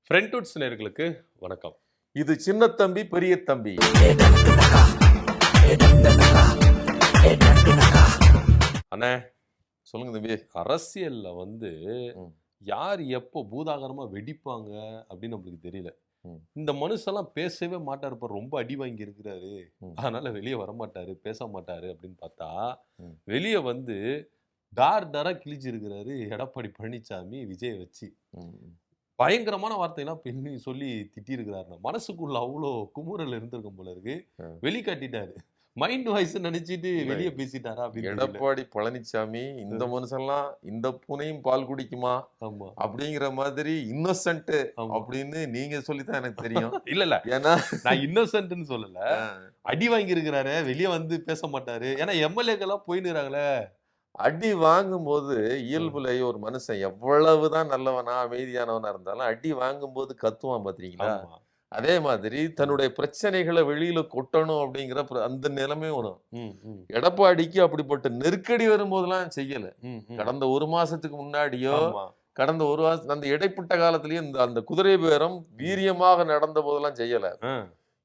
ஃப்ரெண்ட்வுட்ஸ் நேயர்களுக்கு வணக்கம். இது சின்ன தம்பி பெரிய தம்பி. அண்ணே, சொல்லுங்க தம்பி. அரசியல்ல வந்து ம். யார் எப்போ பூதாகரமா வெடிப்பாங்க அப்படின்னு நம்மளுக்கு தெரியல. ம். இந்த மனுஷெல்லாம் பேசவே மாட்டாரு, இப்ப ரொம்ப அடி வாங்கி இருக்கிறாரு, ம். அதனால வெளியே வர மாட்டாரு, பேச மாட்டாரு அப்படின்னு பார்த்தா ம். வெளியே வந்து டார் டாரா கிழிச்சு இருக்கிறாரு எடப்பாடி பழனிசாமி விஜய் வச்சு. ம். பயங்கரமான வார்த்தையெல்லாம் பின்னி சொல்லி திட்டியிருக்கிறாருண்ணா. மனசுக்குள்ள அவ்வளோ குமுறல் இருந்திருக்கும் போல இருக்கு. ம். வெளிக்காட்டிட்டாரு. மைண்ட் வாய்ஸ் நினைச்சிட்டு இல்லை. வெளியே பேசிட்டாரா அப்படின்னு தெரியல. எடப்பாடி பழனிசாமி இந்த மனுஷன்லாம் இந்த பூனையும் பால் குடிக்குமா ஆமா அப்படிங்கிற மாதிரி இன்னோசன்ட் ஆமா. அப்படின்னு நீங்க சொல்லித்தான் எனக்கு தெரியும். இல்ல இல்ல, ஏன்னா நான் இன்னோசன்ட்னு சொல்லல. அஹ், அடி வாங்கி இருக்கிறாரு, வெளியே வந்து பேச மாட்டாரு. ஏன்னா எம்எல்ஏக்கெல்லாம் போயினுறாங்களே. அடி வாங்கும்போது இயல்புல ஒரு மனுஷன் எவ்வளவுதான் நல்லவனா அமைதியானவனா இருந்தாலும் அடி வாங்கும்போது கத்துவான் பாத்தீங்களா? ஆமா. அதே மாதிரி தன்னுடைய பிரச்சனைகளை வெளியில கொட்டணும் அப்படிங்கிற அந்த நிலைமையும் வரும். ம், ம், எடப்பாடிக்கு அப்படிப்பட்ட நெருக்கடி வரும்போதெல்லாம் செய்யல. ம், ம். கடந்த ஒரு மாசத்துக்கு முன்னாடியோ ஆமா. கடந்த ஒரு மாசம் அந்த இடைப்பட்ட காலத்திலயும் அந்த குதிரை பேரம் வீரியமாக நடந்த போதெல்லாம் செய்யல. ஆ,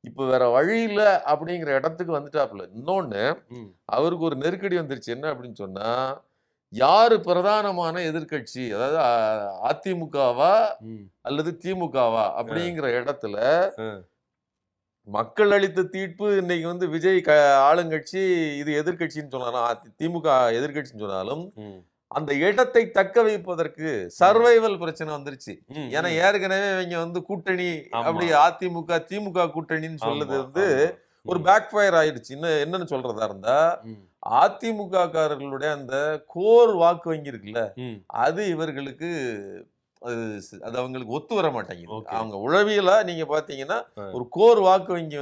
இப்ப வேற வழி இல்ல அப்படிங்கிற இடத்துக்கு வந்துட்டாப்புல. இன்னொன்னு, ம், அவருக்கு ஒரு நெருக்கடி வந்துருச்சு. என்ன அப்படின்னு சொன்னா, யாரு பிரதானமான எதிர்க்கட்சி, அதாவது அதிமுகவா ம். அல்லது திமுகவா ஆ, அப்படிங்கிற இடத்துல ஆ. மக்கள் அளித்த தீர்ப்பு இன்னைக்கு விஜய் ஆளுங்கட்சி, இது எதிர்க்கட்சின்னு சொன்னாலும் திமுக எதிர்க்கட்சின்னு சொன்னாலும் ம், அந்த இடத்தை தக்க வைப்பதற்கு சர்வைவல் பிரச்சனை வந்துருச்சு. ம், ஏன்னா ம். ஏற்கனவே இவங்க கூட்டணி, ஆமா. அப்படி அதிமுக திமுக கூட்டணின்னு சொல்லுது ஆமா, ஆமா. ஒரு ம், பேக் ஃபயர் ஆயிடுச்சு. என்னன்னு சொல்றதா இருந்தா, ம், அதிமுக காரர்களுடைய அந்த கோர் வாக்கு வங்கி இருக்குல்ல, ம். அது இவர்களுக்கு அது அவங்களுக்கு ஒத்து வர மாட்டேங்குது. ஓகே. அவங்க உளவியலா நீங்க பாத்தீங்கன்னா ஆ, ஒரு கோர் வாக்கு வங்கி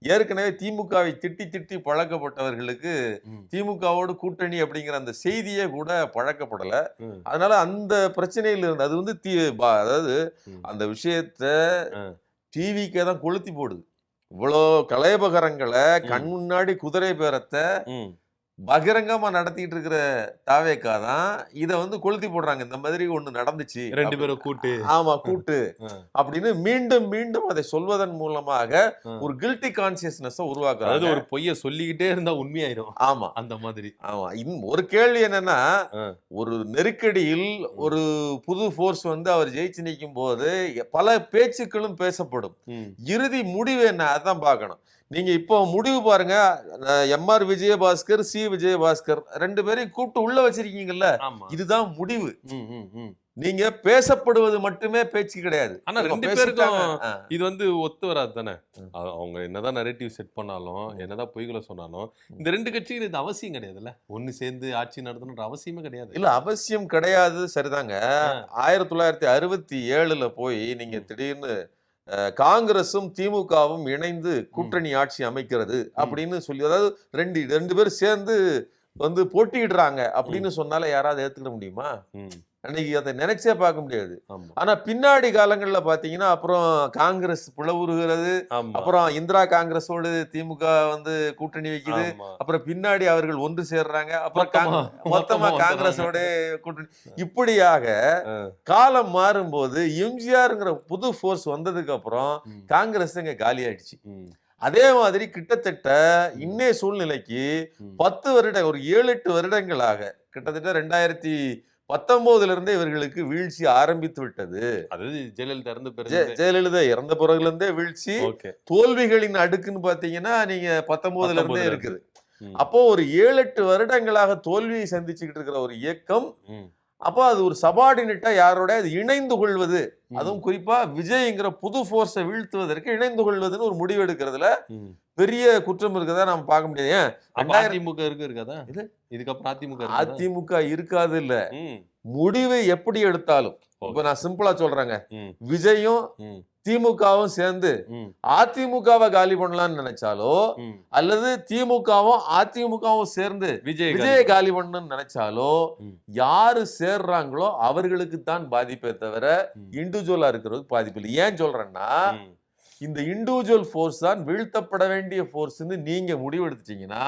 ஏற்கனவே திமுகவை திட்டி திட்டி பழக்கப்பட்டவர்களுக்கு ம், திமுகவோடு கூட்டணி அப்படிங்கிற அந்த செய்தியே கூட பழக்கப்படல. ம், அதனால அந்த பிரச்சனையில இருந்து அது அதாவது ம். அந்த விஷயத்த ஆ, டிவிக்கே தான் கொளுத்தி போடுது. இவ்வளோ கலையபகரங்களை கண் ம், முன்னாடி குதிரை பேரத்தை ம். பகிரங்கமா நடத்திட்டு இருக்கிற தாவேக்கா தான் இதை கொளுத்தி போடுறாங்க. இந்த மாதிரி ஒண்ணு நடந்துச்சு, 2 பேரும் கூட்டு. ஆமா கூட்டு ஆ, அப்படின்னு மீண்டும் மீண்டும் அதை சொல்வதன் மூலமாக ஆ. ஒரு கில்ட்டி கான்சியஸ்னஸ் அதாவது உருவாக்குறாங்க. ஒரு பொய்ய சொல்லிக்கிட்டே இருந்தா உண்மையாயிரும். ஆமா அந்த மாதிரி. ஆமா. ஒரு கேள்வி என்னன்னா, ஆ, ஒரு நெருக்கடியில் ம், ஒரு புது ஃபோர்ஸ் அவர் ஜெயிச்சு நிற்கும் போது பல பேச்சுக்களும் பேசப்படும். ம். இறுதி முடிவு என்ன, அதான் பார்க்கணும். நீங்க இப்போ முடிவு பாருங்க. எம்ஆர் விஜயபாஸ்கர், சி விஜயபாஸ்கர் 2 பேரையும் கூப்பிட்டு உள்ள வச்சிருக்கீங்கல்ல, ஆமா. இதுதான் முடிவு. ம், ம், ம். நீங்க பேசப்படுவது மட்டுமே பேச்சு கிடையாது. ஆனா இவங்க 2 பேசிட்டாங்க. பேருக்கும் இது ஒத்து வராது தானே. ம். அவங்க என்னதான் நரேட்டிவ் செட் பண்ணாலும், ம். என்னதான் பொய்கள சொன்னாலும், இந்த 2 கட்சிகள் இது அவசியம் கிடையாதுல்ல. ஒண்ணு சேர்ந்து ஆட்சி நடத்தணும்ன்ற அவசியமே கிடையாது. இல்ல அவசியம் கிடையாது, சரிதாங்க. ஆ, 1967ல போய் நீங்க ம், திடீர்னு காங்கிரஸும் திமுகவும் இணைந்து ம், கூட்டணி ஆட்சி அமைக்கிறது ம், அப்படின்னு சொல்லி, அதாவது ரெண்டு பேரும் சேர்ந்து போட்டியிடுறாங்க அப்படின்னு ம், சொன்னால யாராவது ஏத்துக்கிட முடியுமா? ம். அன்னைக்கு அதை நினைச்சே பார்க்க முடியாது. ஆமா, ஆனா பின்னாடி காலங்கள்ல பாத்தீங்கன்னா அப்புறம் காங்கிரஸ் பிளவுறுகிறது. ஆமா, அப்புறம் இந்திரா காங்கிரஸோடு திமுக கூட்டணி வைக்குது. ஆமா. அப்புறம் பின்னாடி அவர்கள் ஒன்று சேர்றாங்க. அப்புறம் மொத்தமா மொத்தமா வந்துடுறாங்க. காங்கிரஸோட கூட்டணி. இப்படியாக ஆ, காலம் மாறும்போது எம்ஜிஆர்ங்கிற புது ஃபோர்ஸ் வந்ததுக்கு அப்புறம் ம், காங்கிரஸ் இங்க காலி ஆயிடுச்சு. ம், அதே மாதிரி கிட்டத்தட்ட ம், இன்னைய சூழ்நிலைக்கு ம். 10 வருடம், ஒரு 7-8 வருடங்களாக கிட்டத்தட்ட 2019 இருந்தே இவர்களுக்கு வீழ்ச்சி ஆரம்பித்து விட்டது. அதாவது ஜெயலலிதா இறந்த பிறகு. ஜெயலலிதா இறந்த பிறகுல இருந்தே வீழ்ச்சி. ஓகே. தோல்விகளின் அடுக்குன்னு பாத்தீங்கன்னா நீங்க 19ல இருந்தே 19 இருக்குது. ம், அப்போ ஒரு 7-8 வருடங்களாக தோல்வியை சந்திச்சுக்கிட்டு இருக்கிற ஒரு இயக்கம். ம், அப்போ அது ஒரு சபார்டினேட்டா யாரோட அது இணைந்து கொள்வது, ம், அதுவும் குறிப்பா விஜய்ங்கிற புது போர்ஸை வீழ்த்துவதற்கு இணைந்து கொள்வதுன்னு ஒரு முடிவு எடுக்கிறதுல ம். பெரிய குற்றம் இருக்கதா நம்ம பார்க்க முடியாது. ஏன் அப்ப 2000 அதிமுக இருக்காதா? இது இதுக்கப்புறம் அதிமுக இருக்காதா? அதிமுக இருக்காது இல்ல, ம். முடிவை எப்படி எடுத்தாலும். இப்ப ஓகே. நான் சிம்பிளா சொல்றேங்க, ம், விஜயும் ம், திமுகவும் சேர்ந்து ம், அதிமுகவை காலி பண்ணலாம்னு நினைச்சாலோ, ம். அல்லது திமுகவும் அதிமுகவும் சேர்ந்து விஜய் விஜய காலி பண்ணணும்னு நினைச்சாலோ, ம், யாரு சேர்றாங்களோ அவர்களுக்கு தான் பாதிப்பே தவிர ம், இண்டிவிஜுவலா இருக்கிறதுக்கு பாதிப்பு இல்லை. ஏன் சொல்றேன்னா, ம். இந்த இண்டிவிஜுவல் ஃபோர்ஸ் தான் வீழ்த்தப்பட வேண்டிய ஃபோர்ஸ்ன்னு நீங்க முடிவெடுத்துட்டீங்கன்னா,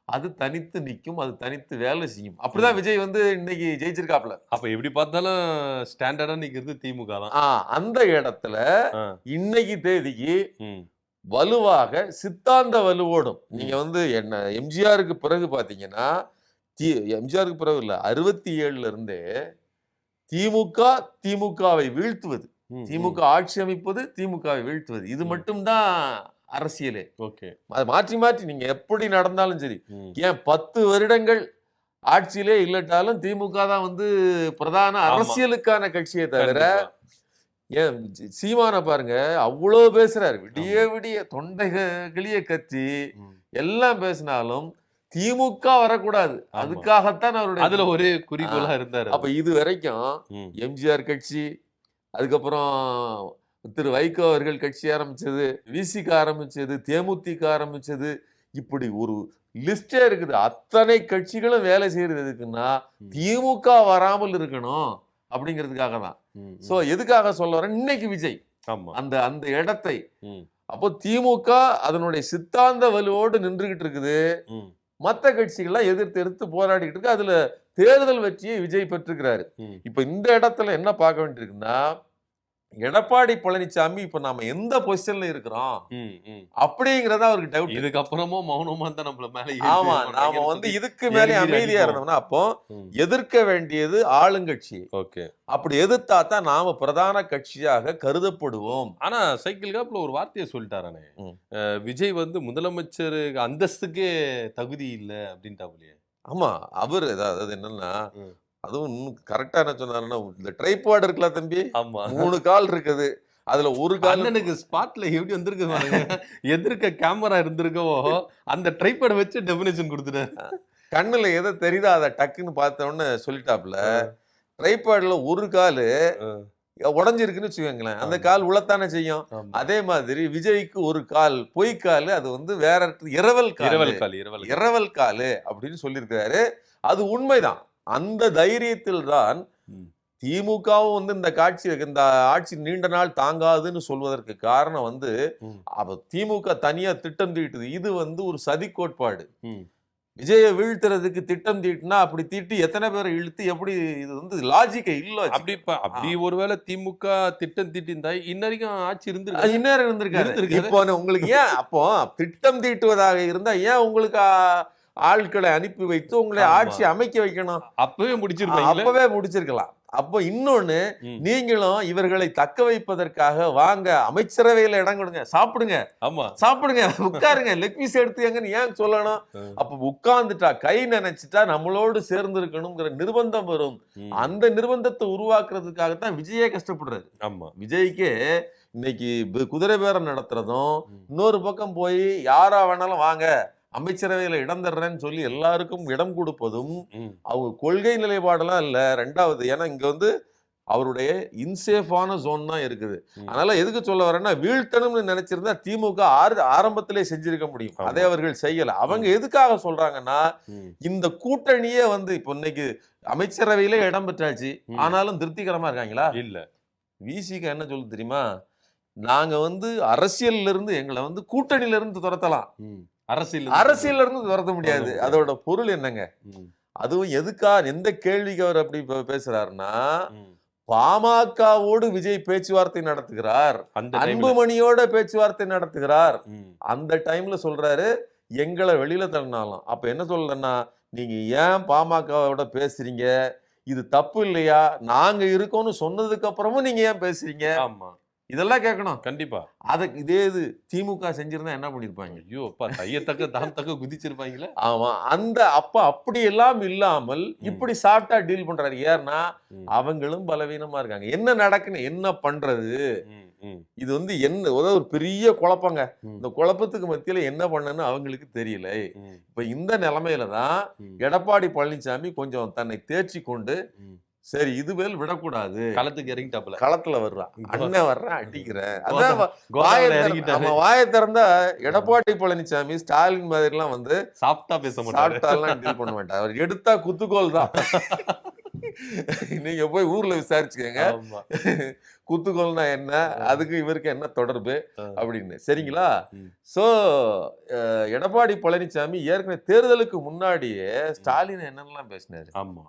அது தனித்து நிக்கும், அது தனித்து வேலை செய்யும். அப்படிதான் விஜய் வந்து இன்னைக்கு ஜெயிச்சிருக்காப்ல. அப்ப எப்படி பார்த்தாலும் ஸ்டாண்டர்டா நிக்கிறது திமுக தான். அந்த இடத்துல ஆ. இன்னைக்கு தேதிக்கு ம். வலுவாக சித்தாந்த வலுவோடும் நீங்க வந்து என்ன எம்ஜிஆருக்கு பிறகு பாத்தீங்கன்னா எம்ஜிஆருக்கு பிறகு இல்ல 67ல இருந்தே திமுகவை வீழ்த்துவது, திமுக ஆட்சி அமைப்பது, திமுகவை வீழ்த்துவது, இது மட்டும்தான் அரசியலே. ஓகே. அதை மாற்றி மாற்றி நீங்க எப்படி நடந்தாலும் சரி, ஏன் 10 வருடங்கள் ஆட்சியிலே இல்லட்டாலும் திமுக தான் வந்து பிரதான அரசியலுக்கான கட்சியை தவிர, ஏன் சீமான பாருங்க அவ்வளவு பேசுறாரு, விடிய விடிய தொண்டை கிளிய கத்தி எல்லாம் பேசினாலும் திமுக வரக்கூடாது, அதுக்காகத்தான் அவருடைய அதுல ஒரே குறிக்கோளா இருந்தாரு. அப்ப இது வரைக்கும் எம்ஜிஆர் கட்சி, அதுக்கப்புறம் திரு வைகோ அவர்கள் கட்சி ஆரம்பிச்சது, விசிக ஆரம்பிச்சது, தேமுதிக ஆரம்பிச்சது, இப்படி ஒரு லிஸ்டே இருக்குது. அத்தனை கட்சிகளும் வேலை செய்யறது எதுக்குன்னா திமுக வராமல் இருக்கணும் அப்படிங்கிறதுக்காக தான். சோ எதுக்காக சொல்ல வரேன், இன்னைக்கு விஜய் அந்த அந்த இடத்தை, அப்போ திமுக அதனுடைய சித்தாந்த வலுவோடு நின்றுகிட்டு இருக்குது, மற்ற கட்சிகள்லாம் எதிர்த்து போராடிக்கிட்டு இருக்கு. அதுல தேர்தல் வெற்றியை விஜய் பெற்றிருக்கிறாரு. இப்ப இந்த இடத்துல என்ன பார்க்க வேண்டியிருக்குன்னா, எடப்பாடி பழனிசாமி இப்ப நாம எந்த பொசிஷன்ல இருக்கிறோம் அப்படிங்கறத அவருக்கு டவுட். இதுக்கப்புறமும் மௌனமா தான் நம்மள மேல. ஆமா, நாம வந்து இதுக்கு மேலே அமைதியா இருந்தோம்னா அப்போ எதிர்க்க வேண்டியது ஆளுங்கட்சி. ஓகே. அப்படி எதிர்த்தா தான் நாம பிரதான கட்சியாக கருதப்படுவோம். ஆனா சைக்கிள் காப்ல ஒரு வார்த்தையை சொல்லிட்டாரானே, விஜய் வந்து முதலமைச்சர் அந்தஸ்துக்கே தகுதி இல்லை அப்படின்ட்டாப்லையே. ஆமா, அவரு அதாவது என்னன்னா, அதுவும் கரெக்டா என்ன சொன்னாருன்னா, இந்த ட்ரைபாட் இருக்குல்ல தம்பி, 3 கால் இருக்குது, அதுல ஒரு கால் எனக்கு ஸ்பாட்ல எப்படி வந்திருக்கு பாருங்க, எதிர்க்க கேமரா இருந்திருக்கவோ அந்த ட்ரைபாட் வச்சு டெபினிஷன் கொடுத்துட்டாரு. கண்ணுல எதை தெரியுதோ அதை டக்குன்னு பார்த்தோன்னு சொல்லிட்டாப்ல. ட்ரைபாட்ல ஒரு காலு உடஞ்சிருக்குன்னு வச்சுக்கோங்களேன், அந்த கால் உளத்தானே செய்யும். அதே மாதிரி விஜய்க்கு ஒரு கால் பொய்க்காலு, அது வந்து வேற இரவல் காலு அப்படின்னு சொல்லியிருக்கிறாரு. அது உண்மைதான். அந்த தைரியத்தில் தான் திமுகவும் வந்து இந்த ஆட்சி நீண்ட நாள் தாங்காதுன்னு சொல்வதற்கு காரணம் வந்து திமுக தனியா திட்டம் தீட்டுது. இது வந்து ஒரு சதி கோட்பாடு. விஜயை வீழ்த்துறதுக்கு திட்டம் தீட்டுனா அப்படி தீட்டி எத்தனை பேரை இழுத்து எப்படி, இது வந்து லாஜிக்கே இல்ல. அப்படி ஒருவேளை திமுக திட்டம் தீட்டிருந்தா இன்னும் ஆட்சி இருந்திருக்காரு. இப்போ உங்களுக்கு ஏன் அப்போ திட்டம் தீட்டுவதாக இருந்தா ஏன் உங்களுக்கு ஆட்களை அனுப்பி வைத்து உங்களை ஆட்சி அமைக்க வைக்கணும்? அப்பவே முடிச்சிருக்கலாம். அப்போ இன்னொன்னு, நீங்களும் இவர்களை தக்க வைப்பதற்காக வாங்க அமைச்சரவையில இடம் கொடுங்க, சாப்பிடுங்க, உட்காருங்க, லெக் பீஸ் எடுத்துங்கன்னு ஏன் சொல்லணும்? அப்ப உட்கார்ந்துட்டா கை நினைச்சிட்டா நம்மளோடு சேர்ந்து இருக்கணுங்கிற நிர்பந்தம் வரும். அந்த நிர்பந்தத்தை உருவாக்குறதுக்காகத்தான் விஜயே கஷ்டப்படுறாரு. விஜய்க்கு இன்னைக்கு குதிரை பேரம் நடத்துறதும், இன்னொரு பக்கம் போய் யாரா வேணாலும் வாங்க அமைச்சரவையில இடம் தர்றேன்னு சொல்லி எல்லாருக்கும் இடம் கொடுப்பதும் அவங்க கொள்கை நிலைப்பாடெல்லாம் இல்ல. ரெண்டாவது, ஏன்னா இங்க வந்து அவருடைய இன்சேஃபான ஜோன் தான் இருக்குது. அதனால எதுக்கு சொல்ல வரேன்னா, வீழ்த்தணும்னு நினைச்சிருந்தா திமுக ஆரம்பத்திலே செஞ்சிருக்க முடியும். அதை அவர்கள் செய்யல. அவங்க எதுக்காக சொல்றாங்கன்னா, இந்த கூட்டணியே வந்து இப்ப இன்னைக்கு அமைச்சரவையிலே இடம் பெற்றாச்சு, ஆனாலும் திருப்திகரமா இருக்காங்களா? இல்ல. விசிக என்ன சொல்லுது தெரியுமா, நாங்க வந்து அரசியல்ல இருந்து எங்களை வந்து கூட்டணியில இருந்து துரத்தலாம், அரசியல்ல இருந்து துரத்த முடியாது. அதோட பொருள் என்னங்க? அதுவும் எந்த கேள்விக்கு அவர் அப்படி பேசுறாருன்னா, பாமகவோடு விஜய் பேச்சுவார்த்தை நடத்துகிறார், அன்புமணியோட பேச்சுவார்த்தை நடத்துகிறார். அந்த டைம்ல சொல்றாரு எங்களை வெளியில தள்ளினாலும். அப்ப என்ன சொல்றேன்னா, நீங்க ஏன் பாமகவோட பேசுறீங்க, இது தப்பு இல்லையா? நாங்க இருக்கோம்னு சொன்னதுக்கு அப்புறமும் நீங்க ஏன் பேசுறீங்க? இதெல்லாம் கேட்கணும் கண்டிப்பா. அதுக்கு இதே இது திமுக செஞ்சிருந்தா என்ன பண்ணிருப்பாங்க? ஐயோ அப்பா, தையத்தக்க தாம் தக்க குதிச்சிருப்பாங்களே. ஆமா, அப்ப அப்படி எல்லாம் இல்லாமல் இப்படி சாஃப்டா டீல் பண்றாரு. ஏன்னா அவங்களும் பலவீனமா இருக்காங்க. என்ன நடக்குன்னு என்ன பண்றது, இது வந்து என்ன ஒரு பெரிய குழப்பங்க. இந்த குழப்பத்துக்கு மத்தியில என்ன பண்ணணும்னு அவங்களுக்கு தெரியல. இப்ப இந்த நிலைமையிலதான் எடப்பாடி பழனிசாமி கொஞ்சம் தன்னை தேர்ச்சி கொண்டு, சரி இதுவேல் விடக்கூடாது, களத்துக்கு இறங்கிட்டாப்ல, களத்துல வர்றான், அண்ணன் வர்றான், அடிக்கிறேன். அதான் வாயை திறந்தா எடப்பாடி பழனிசாமி ஸ்டாலின் மாதிரி எல்லாம் வந்து சாப்பிட்டா பேச மாட்டாரு, டீல் பண்ண மாட்டார். அவர் எடுத்தா குத்துக்கோல் தான். நீங்க போய் ஊர்ல விசாரிச்சுக்கங்க ஆமா. குத்துக்கோல்னா என்ன, அதுக்கு இவருக்கு என்ன தொடர்பு அப்படின்னு. சரிங்களா? ம். சோ எடப்பாடி பழனிசாமி ஏற்கனவே தேர்தலுக்கு முன்னாடியே ஸ்டாலின் என்னென்னலாம் பேசினாரு. ஆமா.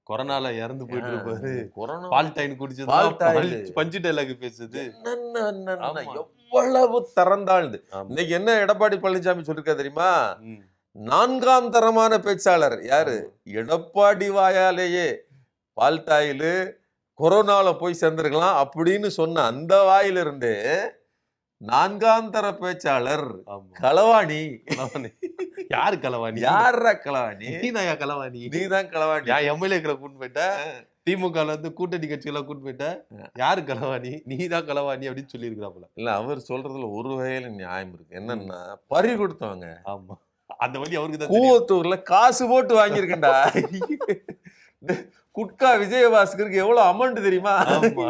கொரோனால இறந்து போயிட்டு இருப்பாரு. கொரோனா பால்டைன் குடிச்சது, பால்டாயில் பஞ்சு டைலாக் பேசுது. என்னென்ன ஆமா. எவ்வளவு தரந்தாழ்ந்து. ஆமா. இன்னைக்கு என்ன எடப்பாடி பழனிசாமி சொல்லிருக்காரு தெரியுமா? ம். 4ஆம் தரமான பேச்சாளர் யாரு? ஆமா. எடப்பாடி வாயாலேயே பால்டாயிலு கொரோனால போய் சேர்ந்திருக்கலாம் அப்படின்னு சொன்ன அந்த வாயிலிருந்து 4ஆம் தர பேச்சாளர் ஆமா. களவாணி. களவாணி. யாரு களவாணி? யார்ரா களவாணி? நீதாயா களவாணி? நீதான் களவாணி. யா எம்எல்ஏக்களை கூட்டு போயிட்ட, திமுகல இருந்து கூட்டணி கட்சிகளை கூட்டு போயிட்ட, யாரு களவாணி? நீதான் களவாணி அப்படின்னு சொல்லி இருக்கிறாப்புல. இல்ல அவர் சொல்றதுல ஒரு வகையில நியாயம் இருக்கு. என்னன்னா பறி கொடுத்தவங்க. ஆமா. அந்த வழி அவருக்கு தான் தெரியும். கூவத்தூர்ல காசு போட்டு வாங்கியிருக்கேன்டா. குட்கா விஜயபாஸ்கருக்கு எவ்வளவு அமௌண்ட் தெரியுமா? ஆமா.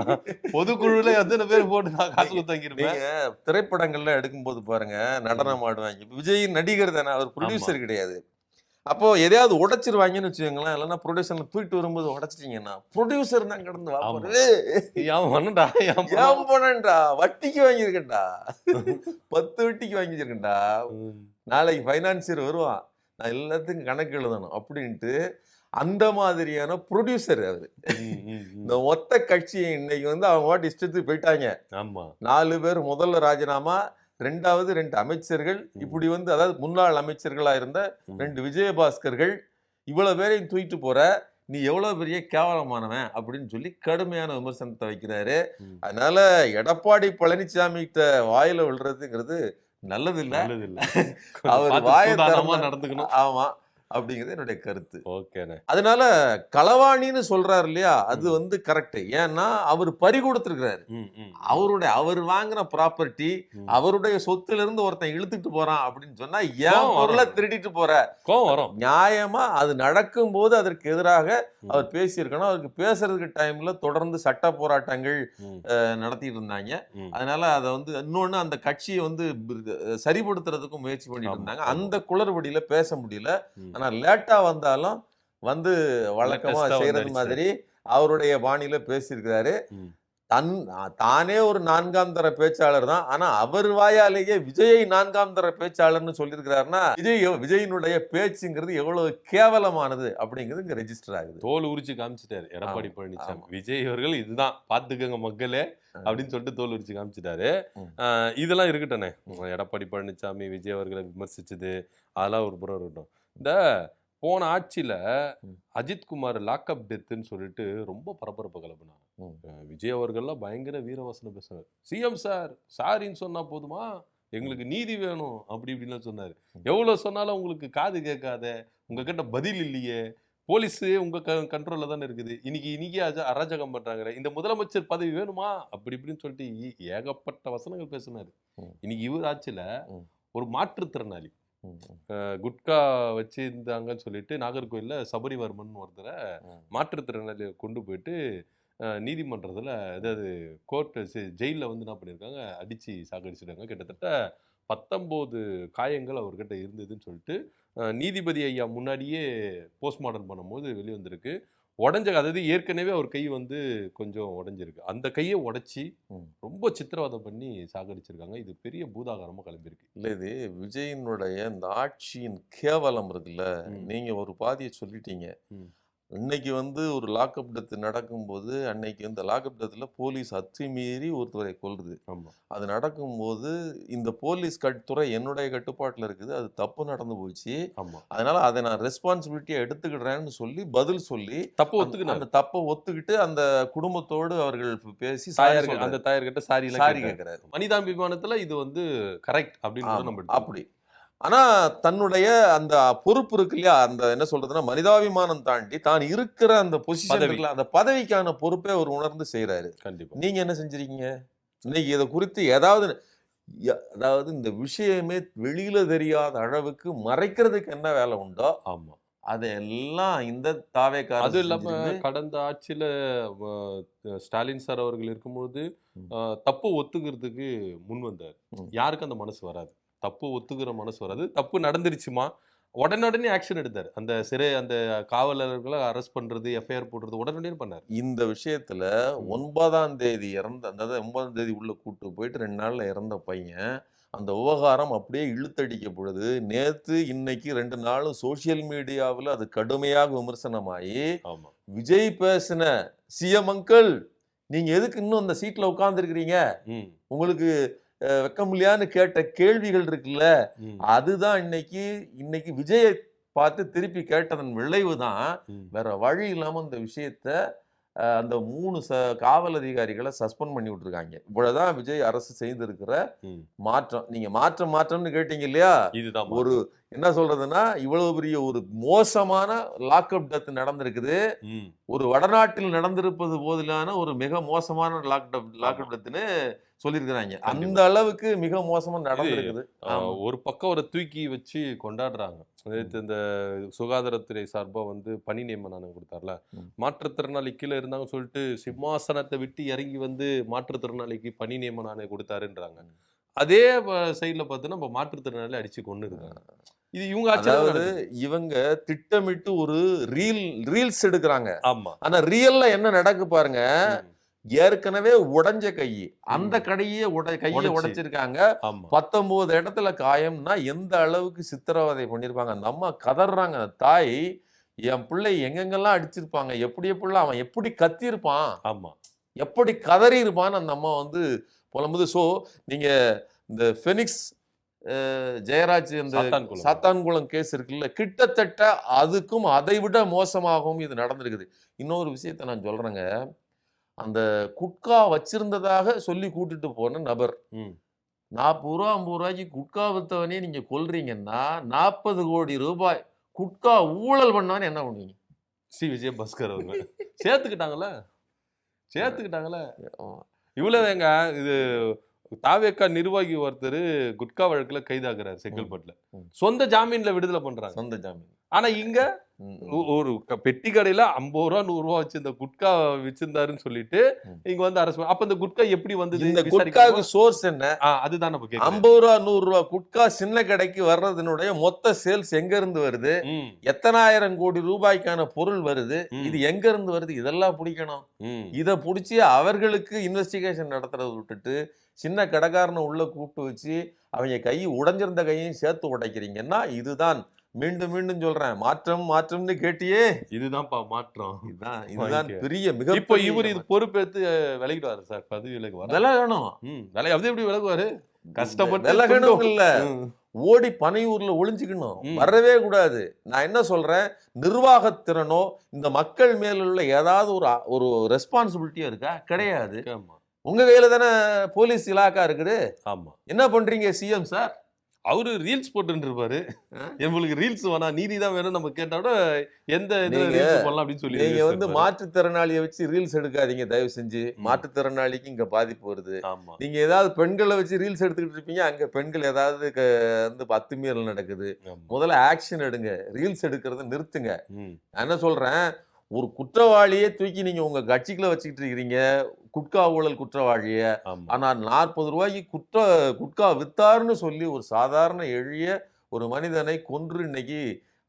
பொதுக்குழுல எத்தனை பேர் போட்டு நான் காசு கொடுத்து வாங்கியிருப்பேன். நீங்க திரைப்படங்கள்ல எடுக்கும்போது பாருங்க நடனம் ஆடுவாங்க. விஜய் நடிகர் தானே, அவர் ப்ரொடியூசர் கிடையாது. அப்போ எதையாவது உடைச்சிருவாங்கன்னு வச்சுக்கோங்களேன். இல்லைன்னா ப்ரொடியூசர்ல தூக்கிட்டு வரும்போது உடைச்சிட்டீங்கன்னா ப்ரொடியூசர் தான் கடந்து வாப்பாரு. ஏன் பண்ணடா? ஏன் போனேன்டா, வட்டிக்கு வாங்கியிருக்கேன்டா, 10 வட்டிக்கு வாங்கியிருக்கேன்டா. நாளைக்கு ஃபைனான்சியர் வருவான், நான் எல்லாத்துக்கும் கணக்கு எழுதணும் அப்படின்ட்டு அந்த மாதிரியான ப்ரொடியூசர் அவரு. இந்த மொத்த கட்சியை இன்னைக்கு அவங்க வாட்டி இஷ்டத்துக்கு போயிட்டாங்க. ஆமா. 4 பேர் முதல்ல ராஜினாமா, 2வது 2 அமைச்சர்கள், இப்படி அதாவது முன்னாள் அமைச்சர்களா இருந்த 2 விஜயபாஸ்கர்கள், இவ்வளவு பேரையும் தூக்கிட்டு போற நீ எவ்வளவு பெரிய கேவலமானவன் அப்படின்னு சொல்லி கடுமையான விமர்சனத்தை வைக்கிறாரு. அதனால எடப்பாடி பழனிசாமி கிட்ட வாயில விழுறதுங்கிறது நல்லது இல்ல. அவர் வாயை நடந்துக்கணும். ஆமா அப்படிங்கிறது என்னுடைய கருத்து. ஓகேண்ணே. அதனால களவாணின்னு சொல்றாரு இல்லையா, அது கரெக்ட். ஏன்னா அவர் பறி கொடுத்திருக்கிறாரு. அவர் வாங்கின ப்ராப்பர்ட்டி, அவருடைய சொத்துல இருந்து ஒருத்தன் இழுத்துட்டு போறான் அப்படின்னு சொன்னா ஏன் பொருளை திருடிட்டு போற? நியாயமா அது நடக்கும் போது அதற்கு எதிராக அவர் பேசியிருக்கணும். அவருக்கு பேசுறதுக்கு டைம்ல தொடர்ந்து சட்ட போராட்டங்கள் நடத்திட்டு இருந்தாங்க. அதனால அதை இன்னொன்னு அந்த கட்சியை சரிபடுத்துறதுக்கும் முயற்சி பண்ணிட்டு இருந்தாங்க. அந்த குளறுபடியில பேச முடியல. ஆனா லேட்டா வந்தாலும் வழக்கமா செய்யறது மாதிரி அவருடைய பாணியில பேசியிருக்கிறாரு. தானே ஒரு 4ஆம் தர பேச்சாளர் தான். ஆனா அவர் வாயாலேயே விஜயை 4ஆம் தர பேச்சாளர்னு சொல்லியிருக்கிறாருன்னா விஜயினுடைய பேச்சுங்கிறது எவ்வளவு கேவலமானது அப்படிங்கிறது இங்க ரெஜிஸ்டர் ஆகுது. தோல் உரிச்சு காமிச்சிட்டாரு எடப்பாடி பழனிசாமி. விஜய் அவர்கள் இதுதான் பாத்துக்கங்க மக்களே அப்படின்னு சொல்லிட்டு தோல் உரிச்சு காமிச்சிட்டாரு. இதெல்லாம் இருக்கட்டனே, எடப்பாடி பழனிசாமி விஜய் அவர்களை விமர்சிச்சது அதெல்லாம் ஒரு புறம் இருக்கட்டும். இந்த போன ஆட்சியில அஜித்குமார் லாக்அப் டெத்துன்னு சொல்லிட்டு ரொம்ப பரபரப்பு கிளப்பினாங்க. விஜய் அவர்கள்லாம் பயங்கர வீரவசனம் பேசுறாரு. சிஎம் சார் சாரின்னு சொன்னா போதுமா, எங்களுக்கு நீதி வேணும் அப்படி இப்படின்லாம் சொன்னாரு. எவ்வளவு சொன்னாலும் உங்களுக்கு காது கேட்காத, உங்ககிட்ட பதில் இல்லையே, போலீஸ் உங்க கண்ட்ரோல்ல தானே இருக்குது, இன்னைக்கு அராஜகம் பண்றாங்க, இந்த முதலமைச்சர் பதவி வேணுமா அப்படி இப்படின்னு சொல்லிட்டு ஏகப்பட்ட வசனங்கள் பேசினாரு. இன்னைக்கு இவர் ஆட்சியில ஒரு மாற்றுத்திறனாளி குட்கா வச்சிருந்தாங்கன்னு சொல்லிட்டு நாகர்கோயில்ல சபரிவர்மன் ஒருத்தரை மாற்றுத்திறனாளியை கொண்டு போயிட்டு நீதிமன்றத்தில் அதாவது கோர்ட்டு ஜெயிலில் என்ன பண்ணியிருக்காங்க, அடித்து சாகடிச்சிருக்காங்க. கிட்டத்தட்ட 19 காயங்கள் அவர்கிட்ட இருந்ததுன்னு சொல்லிட்டு நீதிபதி ஐயா முன்னாடியே போஸ்ட்மார்ட்டம் பண்ணும்போது வெளியே வந்திருக்கு. அதாவது ஏற்கனவே அவர் கை கொஞ்சம் உடஞ்சிருக்கு. அந்த கையை உடைச்சி ரொம்ப சித்திரவதை பண்ணி சாகடிச்சிருக்காங்க. இது பெரிய பூதாகரமா கிளம்பியிருக்கு. இல்ல இது விஜயினுடைய இந்த ஆட்சியின் கேவலம் இருக்குல்ல. நீங்க ஒரு பாதியை சொல்லிட்டீங்க. இன்னைக்கு ஒரு லாக்அப் டெத் நடக்கும்போது அன்னைக்கு இந்த லாக்அப் டெத்தில் போலீஸ் அத்துமீறி ஒருத்தரை கொல்லுது. அது நடக்கும்போது இந்த போலீஸ் துறை என்னுடைய கட்டுப்பாட்டில் இருக்குது, அது தப்பு நடந்து போச்சு, அதனால அதை நான் ரெஸ்பான்சிபிலிட்டியை எடுத்துக்கிடுறேன்னு சொல்லி பதில் சொல்லி அந்த தப்பை ஒத்துக்கிட்டு அந்த குடும்பத்தோடு அவர்கள் பேசி அந்த தாயார்கிட்ட சாரி கேட்கிறாரு. மனிதாபிமானத்துல இது கரெக்ட் அப்படின்னு அப்படி. ஆனா தன்னுடைய அந்த பொறுப்பு இருக்கு இல்லையா, அந்த என்ன சொல்றதுன்னா மனிதாபிமானம் தாண்டி தான் இருக்கிற அந்த பொசிஷன் இருக்குல்ல, அந்த பதவிக்கான பொறுப்பை அவர் உணர்ந்து செய்யறாரு. கண்டிப்பா. நீங்க என்ன செஞ்சிருக்கீங்க இன்னைக்கு இதை குறித்து அதாவது இந்த விஷயமே வெளியில தெரியாத அளவுக்கு மறைக்கிறதுக்கு என்ன வேலை உண்டோ ஆமா அதையெல்லாம் இந்த தாவேக்காரர். அது இல்லாம கடந்த ஆட்சியில ஸ்டாலின் சார் அவர்கள் இருக்கும்போது தப்பு ஒத்துக்கிறதுக்கு முன் வந்தார். யாருக்கும் அந்த மனசு வராது, தப்பு ஒத்துக்கிற மனசு வராது. தப்பு நடந்துருச்சுமா, உடனே ஆக்ஷன் எடுத்தாரு. அந்த காவலர்களை அரெஸ்ட் பண்றது, எஃப்ஐஆர் போடுறது உடனடியே பண்ணாரு. இந்த விஷயத்துல 9ஆம் தேதி அதாவது 9ஆம் தேதி உள்ள கூட்டு போயிட்டு 2 நாள்ல இறந்த பையன், அந்த விவகாரம் அப்படியே இழுத்தடிக்கப்படுது. நேத்து இன்னைக்கு 2 நாளும் சோசியல் மீடியாவில் அது கடுமையாக விமர்சனமாயி, ஆமா. விஜய் பேசின சிஎம் அங்கிள் நீங்க எதுக்கு இன்னும் அந்த சீட்ல உட்கார்ந்துருக்கிறீங்க, உங்களுக்கு வெக்கம் இல்லையான்னு கேட்ட கேள்விகள் இருக்குல்ல, அதுதான் இன்னைக்கு விஜயை பார்த்து திருப்பி கேட்டதன் விளைவு தான். வேற வழி இல்லாம இந்த விஷயத்த அந்த 3 காவல் அதிகாரிகளை சஸ்பெண்ட் பண்ணி விட்டுருக்காங்க. இவ்வளவுதான் விஜய் அரசு செய்திருக்கிற மாற்றம். நீங்க மாற்றம்னு கேட்டீங்க இல்லையா, இதுதான் ஒரு என்ன சொல்றதுன்னா, இவ்வளவு பெரிய ஒரு மோசமான லாக்அப் டெத் நடந்திருக்குது. ஒரு வடநாட்டில் நடந்திருப்பது போதிலான ஒரு மிக மோசமான லாக்அப் டெத்னு சொல்லியிருக்கிறாங்க. அந்த அளவுக்கு மிக மோசமா நடந்திருக்குது. ஒரு பக்கம் ஒரு தூக்கி வச்சு கொண்டாடுறாங்க. இந்த சுகாதாரத்துறை சார்பா பணி நியமனம் கொடுத்தார்ல, மாற்றுத்திறனாளி கீழே இருந்தாங்க சொல்லிட்டு சிம்மாசனத்தை விட்டு இறங்கி மாற்றுத்திறனாளிக்கு பணி நியமனம் கொடுத்தாருன்றாங்க. அதே சைட்ல பார்த்தோன்னா நம்ம மாற்றுத்திறனாளி அடிச்சு கொண்டு இருக்காங்க. இது இவங்க திட்டமிட்டு ஒரு ரீல்ஸ் எடுக்கிறாங்க. ஆமா. ஆனா ரியல்ல என்ன நடக்கு பாருங்க. ஏற்கனவே உடைஞ்ச அந்த கையை உடைச்சிருக்காங்க. 19 இடத்துல காயம்னா எந்த அளவுக்கு சித்திரவதை பண்ணிருப்பாங்க. அந்த அம்மா கதறாங்க. தாய், என் பிள்ளை எங்கெங்கெல்லாம் அடிச்சிருப்பாங்க, எப்படியெல்லாம் அவன் எப்படி கத்திருப்பான், ஆமா, எப்படி கதறி இருப்பான்னு அந்த அம்மா புலம்புது. ஸோ நீங்க இந்த ஃபெனிக்ஸ் ஜெயராஜ் இந்த சாத்தான்குளம் கேஸ் இருக்குல்ல, கிட்டத்தட்ட அதுக்கும் அதை விட மோசமாகவும் இது நடந்திருக்குது. இன்னொரு விஷயத்த நான் சொல்றேங்க, அந்த குட்கா வச்சிருந்ததாக சொல்லி கூட்டிட்டு போன நபர் 40 ரூபா 50 ரூபாய்க்கு குட்கா வித்தவனே நீங்க கொல்றீங்கன்னா 40 கோடி ரூபாய் குட்கா ஊழல் பண்ணான்னு என்ன பண்ணுவீங்க? சி விஜயபாஸ்கர் அவங்க சேர்த்துக்கிட்டாங்கல்ல. இவ்வளவுங்க. இது தாவேக்கா நிர்வாகி ஒருத்தர் குட்கா வழக்குல கைதாகிறார் செங்கல்பட்டுல. சொந்த ஜாமீன்ல விடுதலை பண்றாங்க. சொந்த ஜாமீன். ஆனா இங்க ஒரு பெட்டி கடையில 50 ரூபா 100 ரூபா வச்சு இந்த குட்கா வச்சிருந்தாருன்னு சொல்லிட்டு இங்க அரசு. அப்ப இந்த குட்கா எப்படி வந்தது? இந்த குட்காவுக்கு சோர்ஸ் என்ன? அதுதான் நம்ம 50 ரூபா 100 ரூபா குட்கா சின்ன கடைக்கு வர்றதுனுடைய மொத்த சேல்ஸ் எங்க இருந்து வருது? எத்தனாயிரம் கோடி ரூபாய்க்கான பொருள் வருது? இது எங்க இருந்து வருது? இதெல்லாம் பிடிக்கணும். இத புடிச்சு அவர்களுக்கு இன்வெஸ்டிகேஷன் நடத்துறத விட்டுட்டு சின்ன கடைக்காரனை உள்ள கூப்பிட்டு வச்சு அவங்க கை உடைஞ்சிருந்த கையையும் சேர்த்து உடைக்கிறீங்கன்னா இதுதான். மீண்டும் சொல்றேன், மாற்றம்னு கேட்டியே, இதுதான்ப்பா மாற்றம். இதுதான் பெரிய மிக. இப்போ இவர் இது பொறுப்பேற்று விலகிடுவாரு சார், பதவி விலகணும். அது எப்படி விலகுவாரு? கஷ்டப்பட்டு விலகணும் இல்ல, ஓடி பனையூர்ல ஒளிஞ்சுக்கணும், வரவே கூடாது. நான் என்ன சொல்றேன், நிர்வாகத்திறனோ இந்த மக்கள் மேல உள்ள ஏதாவது ஒரு ரெஸ்பான்சிபிலிட்டியோ இருக்கா? கிடையாது. உங்க கையில தானே போலீஸ் இலாக்கா இருக்குது. ஆமா. என்ன பண்றீங்க சிஎம் சார்? அவரு ரீல்ஸ் போட்டு இருப்பாரு. எங்களுக்கு ரீல்ஸ் வேணாம், நீதி தான் வேணும் நம்ம கேட்டோட எந்த அப்படின்னு சொல்லி. நீங்க மாற்றுத்திறனாளியை வச்சு ரீல்ஸ் எடுக்காதீங்க தயவு செஞ்சு. மாற்றுத்திறனாளிக்கு இங்க பாதிப்பு வருது. நீங்க ஏதாவது பெண்களை வச்சு ரீல்ஸ் எடுத்துக்கிட்டு இருப்பீங்க, அங்க பெண்கள் ஏதாவது அத்துமீறல் நடக்குது. முதல்ல ஆக்ஷன் எடுங்க, ரீல்ஸ் எடுக்கிறத நிறுத்துங்க. நான் என்ன சொல்றேன், ஒரு குற்றவாளியே தூக்கி நீங்க உங்க கட்சிக்குள்ள வச்சுக்கிட்டு இருக்கிறீங்க, குட்கா ஊழல் குற்றவாளிய. ஆனா 40 ரூபாய்க்கு குட்கா வித்தாருன்னு சொல்லி ஒரு சாதாரண எளிய ஒரு மனிதனை கொன்று இன்னைக்கு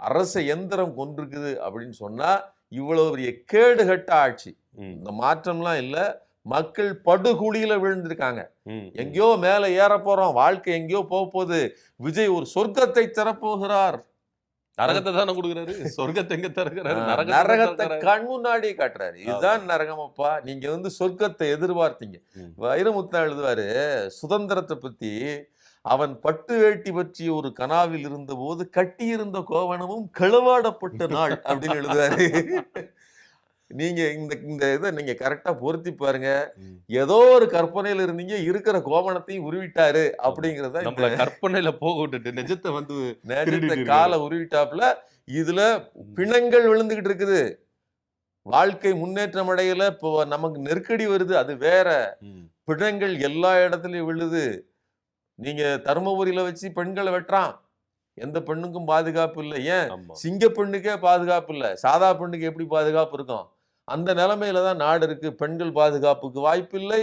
அரச எந்திரம் கொண்டிருக்குது அப்படின்னு சொன்னா இவ்வளவு பெரிய கேடுகட்ட ஆட்சி. இந்த மாற்றம்லாம் இல்ல, மக்கள் படுகுழியில விழுந்திருக்காங்க. எங்கேயோ மேல ஏற போறோம், வாழ்க்கை எங்கேயோ போக போகுது. விஜய் ஒரு சொர்க்கத்தை தரப்போகிறார். நரகத்தை தானே கொடுக்குறாரு, சொர்க்கத்தை எங்க தருகிறாரு? நரகத்தை கண் முன்னாடியே காட்டுறாரு. இதுதான் நரகமப்பா. நீங்க சொர்க்கத்தை எதிர்பார்த்தீங்க. வைரமுத்து எழுதுவாரு சுதந்திரத்தை பத்தி, அவன் பட்டு வேட்டி பற்றி ஒரு கனாவில் இருந்த போது கட்டியிருந்த கோவணமும் களவாடப்பட்ட நாள் அப்படின்னு எழுதுவாரு. நீங்க இந்த இதை நீங்க கரெக்டா பொருத்தி பாருங்க. ஏதோ ஒரு கற்பனையில இருந்தீங்க, இருக்கிற கோவணத்தையும் உருவிட்டாரு அப்படிங்கறத நம்மள கற்பனையில போக விட்டுட்டு நிஜத்தை காலை உருவிட்டாப்புல. இதுல பிணங்கள் விழுந்துகிட்டு இருக்குது. வாழ்க்கை முன்னேற்றம் அடையல, இப்போ நமக்கு நெருக்கடி வருது, அது வேற. பிணங்கள் எல்லா இடத்துலயும் விழுது. நீங்க தருமபுரியில வச்சு பெண்களை வெட்டுறான், எந்த பெண்ணுக்கும் பாதுகாப்பு இல்லை. ஏன் சிங்க பெண்ணுக்கே பாதுகாப்பு இல்லை, சாதா பெண்ணுக்கு எப்படி பாதுகாப்பு இருக்கும்? அந்த நிலைமையில தான் நாடு இருக்கு. பெண்கள் பாதுகாப்புக்கு வாய்ப்பு இல்லை,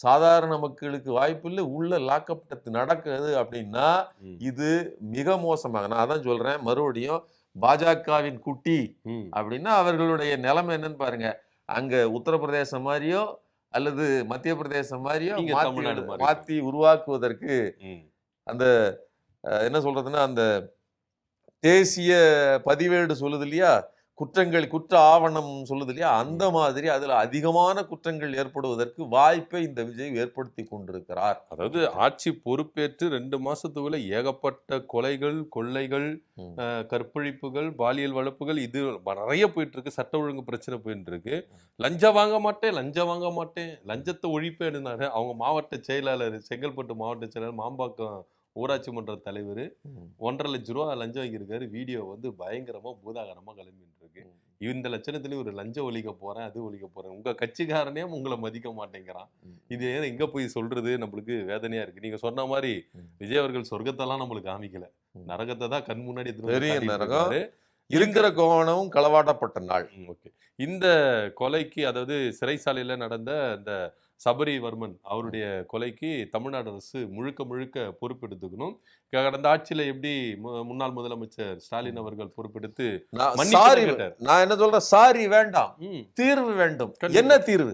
சாதாரண மக்களுக்கு வாய்ப்பு இல்லை, உள்ள லாக்கப் நடக்குது அப்படின்னா இது மிக மோசமாக. நான் அதான் சொல்றேன் மறுபடியும், பாஜகவின் குட்டி அப்படின்னா அவர்களுடைய நிலைமை என்னன்னு பாருங்க. அங்க உத்தரப்பிரதேசம் மாதிரியோ அல்லது மத்திய பிரதேசம் மாதிரியோ மாத்தி உருவாக்குவதற்கு அந்த என்ன சொல்றதுன்னா, அந்த தேசிய பதிவேடு சொல்லுது இல்லையா, குற்ற ஆவணம் சொல்லுது இல்லையா, அந்த மாதிரி அதுல அதிகமான குற்றங்கள் ஏற்படுவதற்கு வாய்ப்பை இந்த விஜய் ஏற்படுத்தி கொண்டிருக்கிறார். அதாவது ஆட்சி பொறுப்பேற்று 2 மாசத்துக்குள்ள ஏகப்பட்ட கொலைகள், கொள்ளைகள், கற்பழிப்புகள், பாலியல் வளர்ப்புகள் இது நிறைய போயிட்டு இருக்கு. சட்ட ஒழுங்கு பிரச்சனை போயிட்டு இருக்கு. லஞ்சம் வாங்க மாட்டேன், லஞ்சத்தை ஒழிப்பேன்னாரு அவங்க மாவட்ட செயலாளர், செங்கல்பட்டு மாவட்ட செயலாளர், மாம்பாக்கம் ஊராட்சி மன்ற தலைவர் 1.5 லட்சம் ரூபா லஞ்சம் வாங்கியிருக்காரு. வீடியோ வந்து பயங்கரமா பூதாகரமா கிளம்பிட்டு இருக்கு. இந்த லட்சணத்துலயும் ஒரு லஞ்சம் ஒழிக்க போறேன், அது ஒழிக்க போறேன், உங்க கட்சிக்காரனே உங்களை மதிக்க மாட்டேங்கிறான். இது எங்க போய் சொல்றது, நம்மளுக்கு வேதனையா இருக்கு. நீங்க சொன்ன மாதிரி விஜய் அவர்கள் சொர்க்கத்தெல்லாம் நம்மளுக்கு காமிக்கல, நரகத்தை தான் கண் முன்னாடி பெரிய நரகம். இருக்கிற கோவணமும் களவாடப்பட்ட நாள். ஓகே, இந்த கொலைக்கு, அதாவது சிறைசாலையில நடந்த இந்த சபரிவர்மன் அவருடைய கொலைக்கு தமிழ்நாடு அரசு முழுக்க பொறுப்பெடுத்துக்கணும். கடந்த ஆட்சியில எப்படி முன்னாள் முதலமைச்சர் ஸ்டாலின் அவர்கள் பொறுப்பெடுத்து நான் என்ன சொல்றேன், சாரி வேண்டாம், தீர்வு வேண்டும். என்ன தீர்வு?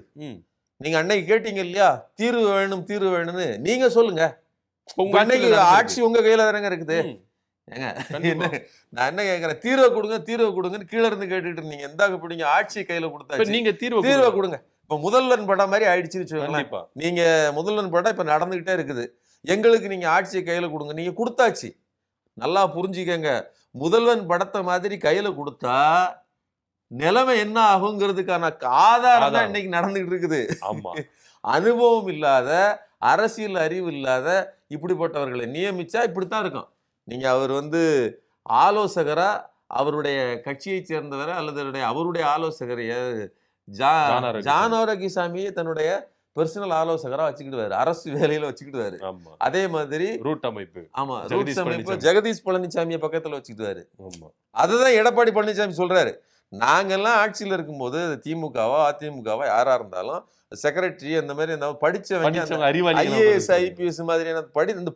நீங்க அன்னைக்கு கேட்டீங்க இல்லையா, தீர்வு வேணும்னு நீங்க சொல்லுங்க. அன்னைக்கு ஆட்சி உங்க கையில தானங்க இருக்குது. ஏங்க நான் என்ன கேட்கறேன், தீர்வை கொடுங்கன்னு கீழே இருந்து கேட்டுட்டு இருந்தீங்க. எந்தாங்க பிடிங்க, ஆட்சி கையில கொடுத்தா நீங்க தீர்வை கொடுங்க. இப்ப முதல்வன் படம் மாதிரி ஆயிடுச்சுன்னு வச்சுக்கோங்களேன். நீங்க முதல்வன் படம் இப்ப நடந்துகிட்டே இருக்குது. எங்களுக்கு நீங்க ஆட்சியை கையில கொடுங்க. நீங்க கொடுத்தாச்சு, நல்லா புரிஞ்சுக்கங்க. முதல்வன் படத்தை மாதிரி கையில கொடுத்தா நிலைமை என்ன ஆகுங்கிறதுக்கான ஆதாரம் தான் இன்னைக்கு நடந்துகிட்டு இருக்குது. அனுபவம் இல்லாத, அரசியல் அறிவு இல்லாத இப்படிப்பட்டவர்களை நியமிச்சா இப்படித்தான் இருக்கும். நீங்க அவர் வந்து ஆலோசகரா, அவருடைய கட்சியை சேர்ந்தவரை அல்லது அவருடைய ஆலோசகரை ஜான் ஆரோக்கியசாமியை தன்னுடைய பர்சனல் ஆலோசகரா வச்சுக்கிடுவாரு, அரசு வேலையில வச்சுக்கிடுவாரு. அதே மாதிரி ரூட் அமைப்பு, ஆமா ரூட் அமைப்பு ஜெகதீஷ் பழனிசாமியை பக்கத்துல வச்சுக்கிடுவாரு. அதுதான் எடப்பாடி பழனிசாமி சொல்றாரு. நாங்கெல்லாம் ஆட்சியில் இருக்கும்போது திமுகவா அதிமுகவா யாரா இருந்தாலும் செக்ரட்டரி அந்த மாதிரி படிச்சவங்க, ஐஏஎஸ் ஐபிஎஸ் மாதிரியான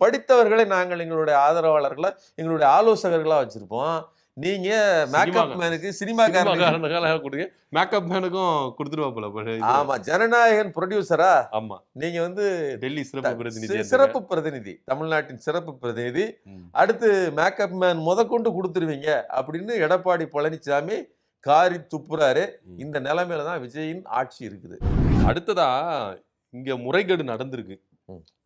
படித்தவர்களை நாங்கள் எங்களுடைய ஆதரவாளர்களா, எங்களுடைய ஆலோசகர்களா வச்சிருப்போம். நீங்க மேக்கப் மேனுக்கு சினிமாக்காரனுக்கு மேக்கப் மேனுக்கும் கொடுத்துருவாப்புல. ஆமா, ஜனநாயகன் ப்ரொடியூசரா. ஆமா, நீங்க வந்து டெல்லி சிறப்பு பிரதிநிதி, தமிழ்நாட்டின் சிறப்பு பிரதிநிதி, அடுத்து மேக்கப் மேன் முதற்கொண்டு கொடுத்துருவீங்க அப்படின்னு எடப்பாடி பழனிசாமி காரி துப்புறாரு. இந்த நிலைமையில தான் விஜயின் ஆட்சி இருக்குது. அடுத்ததா இங்க முறைகேடு நடந்திருக்கு,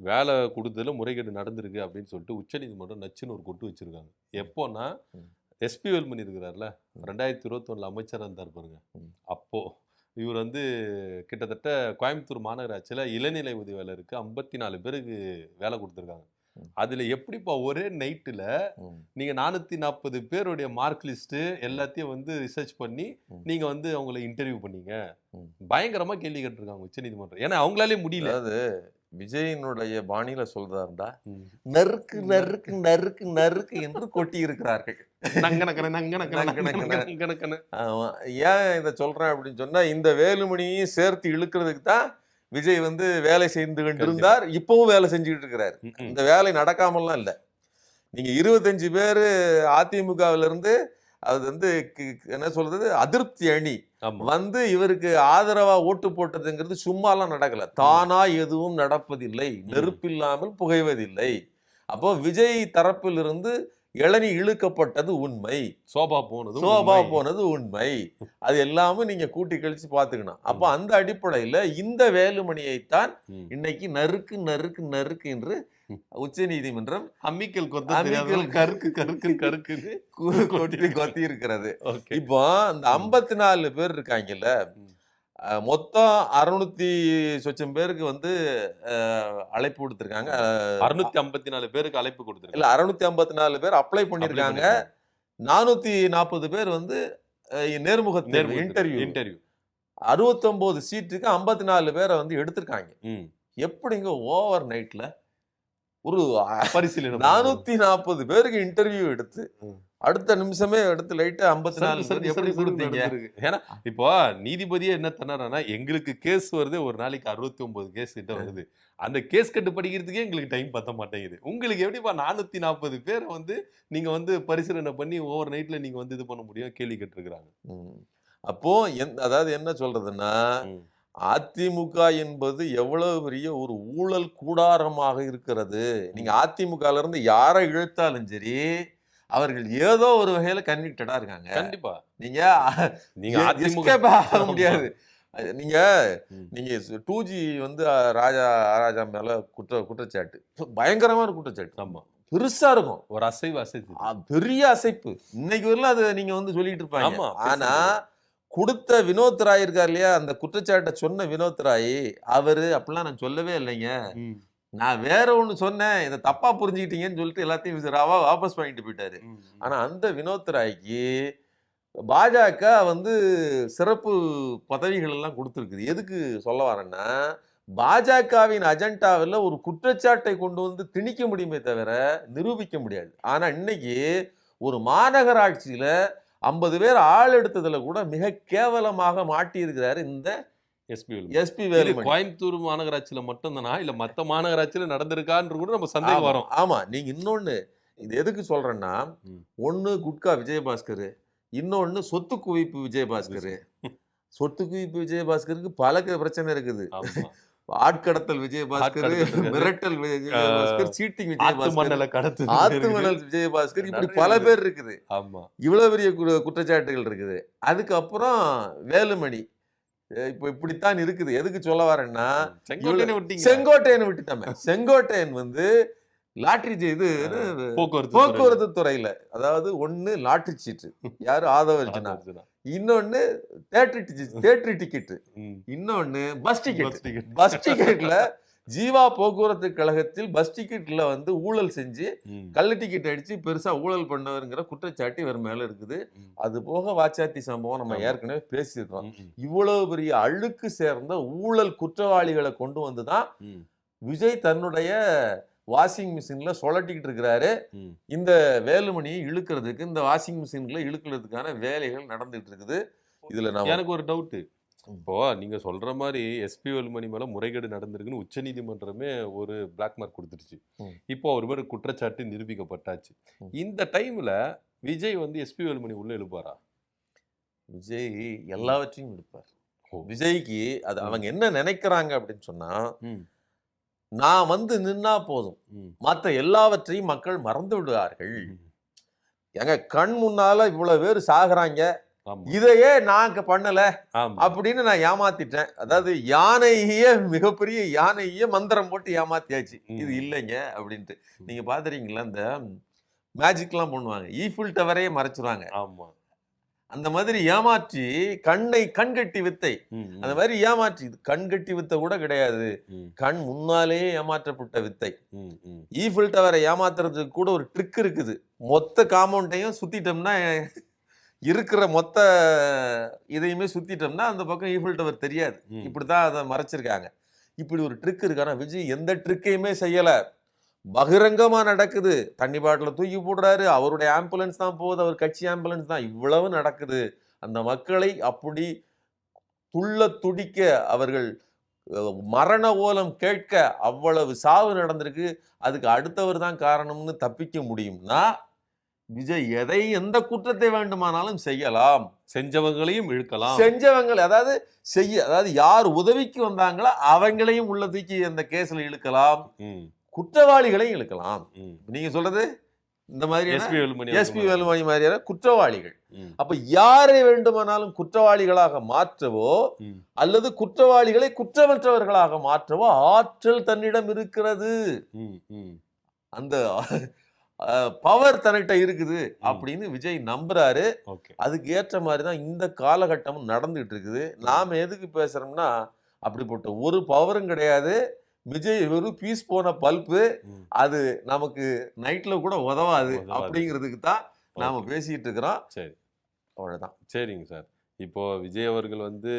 வேலை கொடுத்ததுல முறைகேடு நடந்திருக்கு அப்படின்னு சொல்லிட்டு உச்சநீதிமன்றம் நச்சுன்னு ஒரு கொட்டு வச்சிருக்காங்க. எப்போன்னா, எஸ்பி வேல்மணி இருக்கிறார்ல, 2021 அமைச்சராக இருந்தார் பாருங்க. அப்போ இவர் வந்து கிட்டத்தட்ட கோயம்புத்தூர் மாநகராட்சியில இளநிலை உதவியாளருக்கு 54 பேருக்கு வேலை கொடுத்துருக்காங்க. அதுல எப்படிப்பா ஒரே நைட்டுல நீங்க 440 பேருடைய மார்க் லிஸ்ட் எல்லாத்தையும் வந்து ரிசர்ச் பண்ணி நீங்க வந்து அவங்களை இன்டர்வியூ பண்ணீங்க? பயங்கரமா கேள்வி கேட்டிருக்காங்க உச்ச நீதிமன்றம். ஏன்னா அவங்களாலே முடியல. அதாவது விஜயனுடைய பாணியில சொல்றாருண்டா, நறுக்கு நறுக்கு நறுக்கு நறுக்கு என்று கொட்டி இருக்கிறார்கள். ஏன் இதை சொல்றேன் அப்படின்னு சொன்னா, இந்த வேலுமணியையும் சேர்த்து இழுக்கிறதுக்கு தான் விஜய் வந்து வேலை செய்து கொண்டிருந்தார். இப்பவும் வேலை செஞ்சுக்கிட்டு இருக்கிறாரு. இந்த வேலை நடக்காமல்லாம் இல்லை. நீங்க 25 பேரு அதிமுகவில இருந்து, அது வந்து என்ன சொல்றது, அதிருப்தி அணி வந்து இவருக்கு ஆதரவா ஓட்டு போட்டதுங்கிறது சும்மாலாம் நடக்கல. தானா எதுவும் நடப்பதில்லை, நெருப்பில்லாமல் புகைவதில்லை. அப்போ விஜய் தரப்பில் இருந்து இளநி இழுக்கப்பட்டது உண்மை, சோபா போனது உண்மை. அது எல்லாமே நீங்க கூட்டி கழிச்சு பாத்துக்கணும். அப்ப அந்த அடிப்படையில இந்த வேலுமணியைத்தான் இன்னைக்கு நறுக்கு நறுக்கு நறுக்கு என்று உச்ச நீதிமன்றம் அம்மிக்கல் கருக்கு கொத்தி இருக்கிறது. இப்போ இந்த 54 பேர் இருக்காங்கல்ல, மொத்தம் 600 சொச்சம் பேருக்கு வந்து அழைப்பு கொடுத்திருக்காங்க. 654 பேருக்கு அழைப்பு கொடுத்திருக்காங்க. இல்ல, 654 பேர் அப்ளை பண்ணிருக்காங்க. 440 பேர் வந்து நேர்முக தேர்வு, இன்டர்வியூ. 69 சீட்டுக்கு 54 பேரை வந்து எடுத்திருக்காங்க. எப்படிங்க ஓவர் நைட்ல ஒரு பரிசீலனை 440 பேருக்கு இன்டர்வியூ எடுத்து அடுத்த நிமிஷமே அடுத்து லைட்டா 54 எப்படி கொடுத்தீங்க? ஏன்னா இப்போ நீதிபதியே என்ன தன்னாரானா, எங்களுக்கு கேஸ் வருது ஒரு நாளைக்கு 69 கேஸ் கிட்ட வருது. அந்த கேஸ் கட்டு படிக்கிறதுக்கே எங்களுக்கு டைம் பத்த மாட்டேங்குது. உங்களுக்கு எப்படிப்பா 440 பேரை வந்து நீங்க வந்து பரிசீலனை பண்ணி ஓவர் நைட்ல நீங்க வந்து இது பண்ண முடியும்? கேள்வி கேட்டிருக்கிறாங்க. அப்போ அதாவது என்ன சொல்றதுன்னா, அதிமுக என்பது எவ்வளவு பெரிய ஒரு ஊழல் கூடாரமாக இருக்கிறது. நீங்க அதிமுகல இருந்து யாரை இழுத்தாலும் சரி, அவர்கள் ஏதோ ஒரு வகையில கன்விக்டடா இருக்காங்க. கண்டிப்பா. நீங்க அதிமுக ஆக முடியாது. நீங்க நீங்க 2G வந்து ராஜா மேல குற்றச்சாட்டு பயங்கரமான குற்றச்சாட்டு. ஆமா. பெருசா இருக்கும். ஒரு அசைப்பு. பெரிய அசைப்பு. இன்னைக்கு வரலாம் அது நீங்க வந்து சொல்லிட்டு இருப்பாங்க. ஆமா. ஆனா கொடுத்த வினோத் ராய் இருக்கார் இல்லையா, அந்த குற்றச்சாட்டை சொன்ன வினோத் ராய், அவரு அப்படிலாம் நான் சொல்லவே இல்லைங்க. நான் வேற ஒண்ணு சொன்னேன், இதை தப்பா புரிஞ்சுக்கிட்டீங்கன்னு சொல்லிட்டு எல்லாத்தையும் வாபஸ் பண்ணிட்டு போயிட்டாரு. ஆனா அந்த வினோத் ராய்க்கு பாஜக வந்து சிறப்பு பதவிகள் எல்லாம் கொடுத்துருக்குது. எதுக்கு சொல்ல வரேன்னா, பாஜகவின் அஜெண்டாவில் ஒரு குற்றச்சாட்டை கொண்டு வந்து திணிக்க முடியுமே தவிர நிரூபிக்க முடியாது. ஆனா இன்னைக்கு ஒரு மாநகராட்சியில 50 பேர் ஆள் எடுத்ததுல கூட மிக கேவலமாக மாட்டி இருக்கிறாரு இந்த எஸ்பி வேலுமணி. கோயம்புத்தூர் மாநகராட்சியில மட்டும் தானா இல்ல மத்த மாநகராட்சியில நடந்திருக்கான்னு கூட நம்ம சந்தேகம் வரும். ஆமா, நீங்க இன்னொன்னு இது எதுக்கு சொல்றேன்னா, ஒண்ணு குட்கா விஜயபாஸ்கர், இன்னொன்னு சொத்து குவிப்பு விஜயபாஸ்கர். சொத்து குவிப்பு விஜயபாஸ்கருக்கு பல பிரச்சனை இருக்குது. ஆட்கடத்தல் விஜயபாஸ்கர், மிரட்டல் விஜயபாஸ்கர், சீட்டிங் விஜயபாஸ்கர், ஆத்துமணல் விஜயபாஸ்கர், இப்படி பல பேர் இருக்குது. இவ்வளவு பெரிய குற்றச்சாட்டுகள் இருக்குது. அதுக்கப்புறம் வேலுமணி இப்ப இப்படித்தான் இருக்குது. எதுக்கு சொல்ல வரேன்னா, செங்கோட்டையனை விட்டுட்டாம. செங்கோட்டையன் வந்து லாட்டரி இது போக்குவரத்து துறையில, அதாவது ஒண்ணு லாட்டரி சீட்டு, யாரு ஆதவ அர்ஜுனா, இன்னொன்னு தேட்டரி டிக்கெட், இன்னொன்னு பஸ் டிக்கெட். பஸ் டிக்கெட்ல ஜீவா போக்குவரத்து கழகத்தில் பஸ் டிக்கெட்ல வந்து ஊழல் செஞ்சு கள்ள டிக்கெட் அடிச்சு பெருசா ஊழல் பண்ணவருங்கிற குற்றச்சாட்டு இவர் மேல இருக்குது. அது போக வாச்சாத்தி சம்பவம் நம்ம ஏற்கனவே பேசியிருக்கோம். இவ்வளவு பெரிய அழுக்கு சேர்ந்த ஊழல் குற்றவாளிகளை கொண்டு வந்துதான் விஜய் தன்னுடைய வாஷிங் மிஷின்ல சுழட்டிக்கிட்டு இருக்கிறாரு. இந்த வேலுமணியை இழுக்கிறதுக்கு, இந்த வாஷிங் மிஷின்ல இழுக்கிறதுக்கான வேலைகள் நடந்துட்டு இருக்குது. இதுல எனக்கு ஒரு டவுட். இப்போ நீங்க சொல்ற மாதிரி எஸ்பி வேலுமணி மேல முறைகேடு நடந்திருக்குன்னு உச்ச நீதிமன்றமே ஒரு பிளாக் மார்க் கொடுத்துருச்சு. இப்போ அவர் பேர் குற்றச்சாட்டு நிரூபிக்கப்பட்டாச்சு. இந்த டைம்ல விஜய் வந்து எஸ்பி வேலுமணி உள்ள எழுப்பாரா? விஜய் எல்லாவற்றையும் எடுப்பார். விஜய்க்கு அது அவங்க என்ன நினைக்கிறாங்க அப்படின்னு சொன்னா, நான் வந்து நின்னா போதும், மற்ற எல்லாவற்றையும் மக்கள் மறந்து விடுவார்கள். எங்க கண் முன்னால இவ்வளவு பேர் சாகுறாங்க, இதையே நான் பண்ணல அப்படின்னு நான் ஏமாத்திட்டேன். அதாவது யானையே, மிகப்பெரிய யானையே மந்திரம் போட்டு ஏமாத்தியாச்சு, இது இல்லைங்க அப்படின்ட்டு. நீங்க பாத்துறீங்களா, இந்த மேஜிக் எல்லாம் பண்ணுவாங்க, ஈஃபில் டவரையே மறைச்சிருவாங்க. ஆமா, அந்த மாதிரி ஏமாற்றி கண்கட்டி வித்தை, அந்த மாதிரி ஏமாற்றி, கண்கட்டி வித்தை கூட கிடையாது, கண் முன்னாலேயே ஏமாற்றப்பட்ட வித்தை. ஈஃபில் டவரை ஏமாத்துறதுக்கு கூட ஒரு ட்ரிக் இருக்குது. மொத்த காம்பவுண்டையும் சுத்திட்டோம்னா, இருக்கிற மொத்த இதையுமே சுத்திட்டோம்னா அந்த பக்கம் ஈஃபில் டவர் தெரியாது. இப்படிதான் அதை மறைச்சிருக்காங்க. இப்படி ஒரு ட்ரிக் இருக்கு. ஆனா விஜய் எந்த ட்ரிக்கையுமே செய்யல, பகிரங்கமா நடக்குது. தண்ணி பாட்டில தூக்கி போடுறாரு, அவருடைய ஆம்புலன்ஸ் தான் போகுது, அவர் கட்சி ஆம்புலன்ஸ் தான், இவ்வளவு நடக்குது. அந்த மக்களை அப்படி துள்ள துடிக்க, அவர்கள் மரண ஓலம் கேட்க அவ்வளவு சாவு நடந்திருக்கு. அதுக்கு அடுத்தவர் தான் காரணம்னு தப்பிக்க முடியும்னா, விஜய் எந்த குற்றத்தை வேண்டுமானாலும் செய்யலாம், செஞ்சவங்களையும் இழுக்கலாம். அதாவது யார் உதவிக்கு வந்தாங்களோ அவங்களையும் உள்ள தூக்கி அந்த கேஸ்ல இழுக்கலாம், குற்றவாளிகளையும் இழுக்கலாம். நீங்க சொல்றது இந்த மாதிரி எஸ்பி வேலுமணி மாதிரியான குற்றவாளிகள். அப்ப யாரை வேண்டுமானாலும் குற்றவாளிகளாக மாற்றவோ அல்லது குற்றவாளிகளை குற்றமற்றவர்களாக மாற்றவோ ஆற்றல் தன்னிடம் இருக்கிறது. அந்த பவர் தன்னிட்ட இருக்குது அப்படின்னு விஜய் நம்புறாரு. அதுக்கு ஏற்ற மாதிரிதான் இந்த காலகட்டமும் நடந்துட்டு இருக்குது. நாம எதுக்கு பேசுறோம்னா, அப்படிப்பட்ட ஒரு பவரும் கிடையாது. விஜய் ஒரு பீஸ் போன பல்பு, அது நமக்கு நைட்ல கூட உதவாது அப்படிங்கிறதுக்கு தான் நாம பேசிட்டு இருக்கிறோம். சரி, அவ்வளவுதான். சரிங்க சார். இப்போ விஜய் அவர்கள் வந்து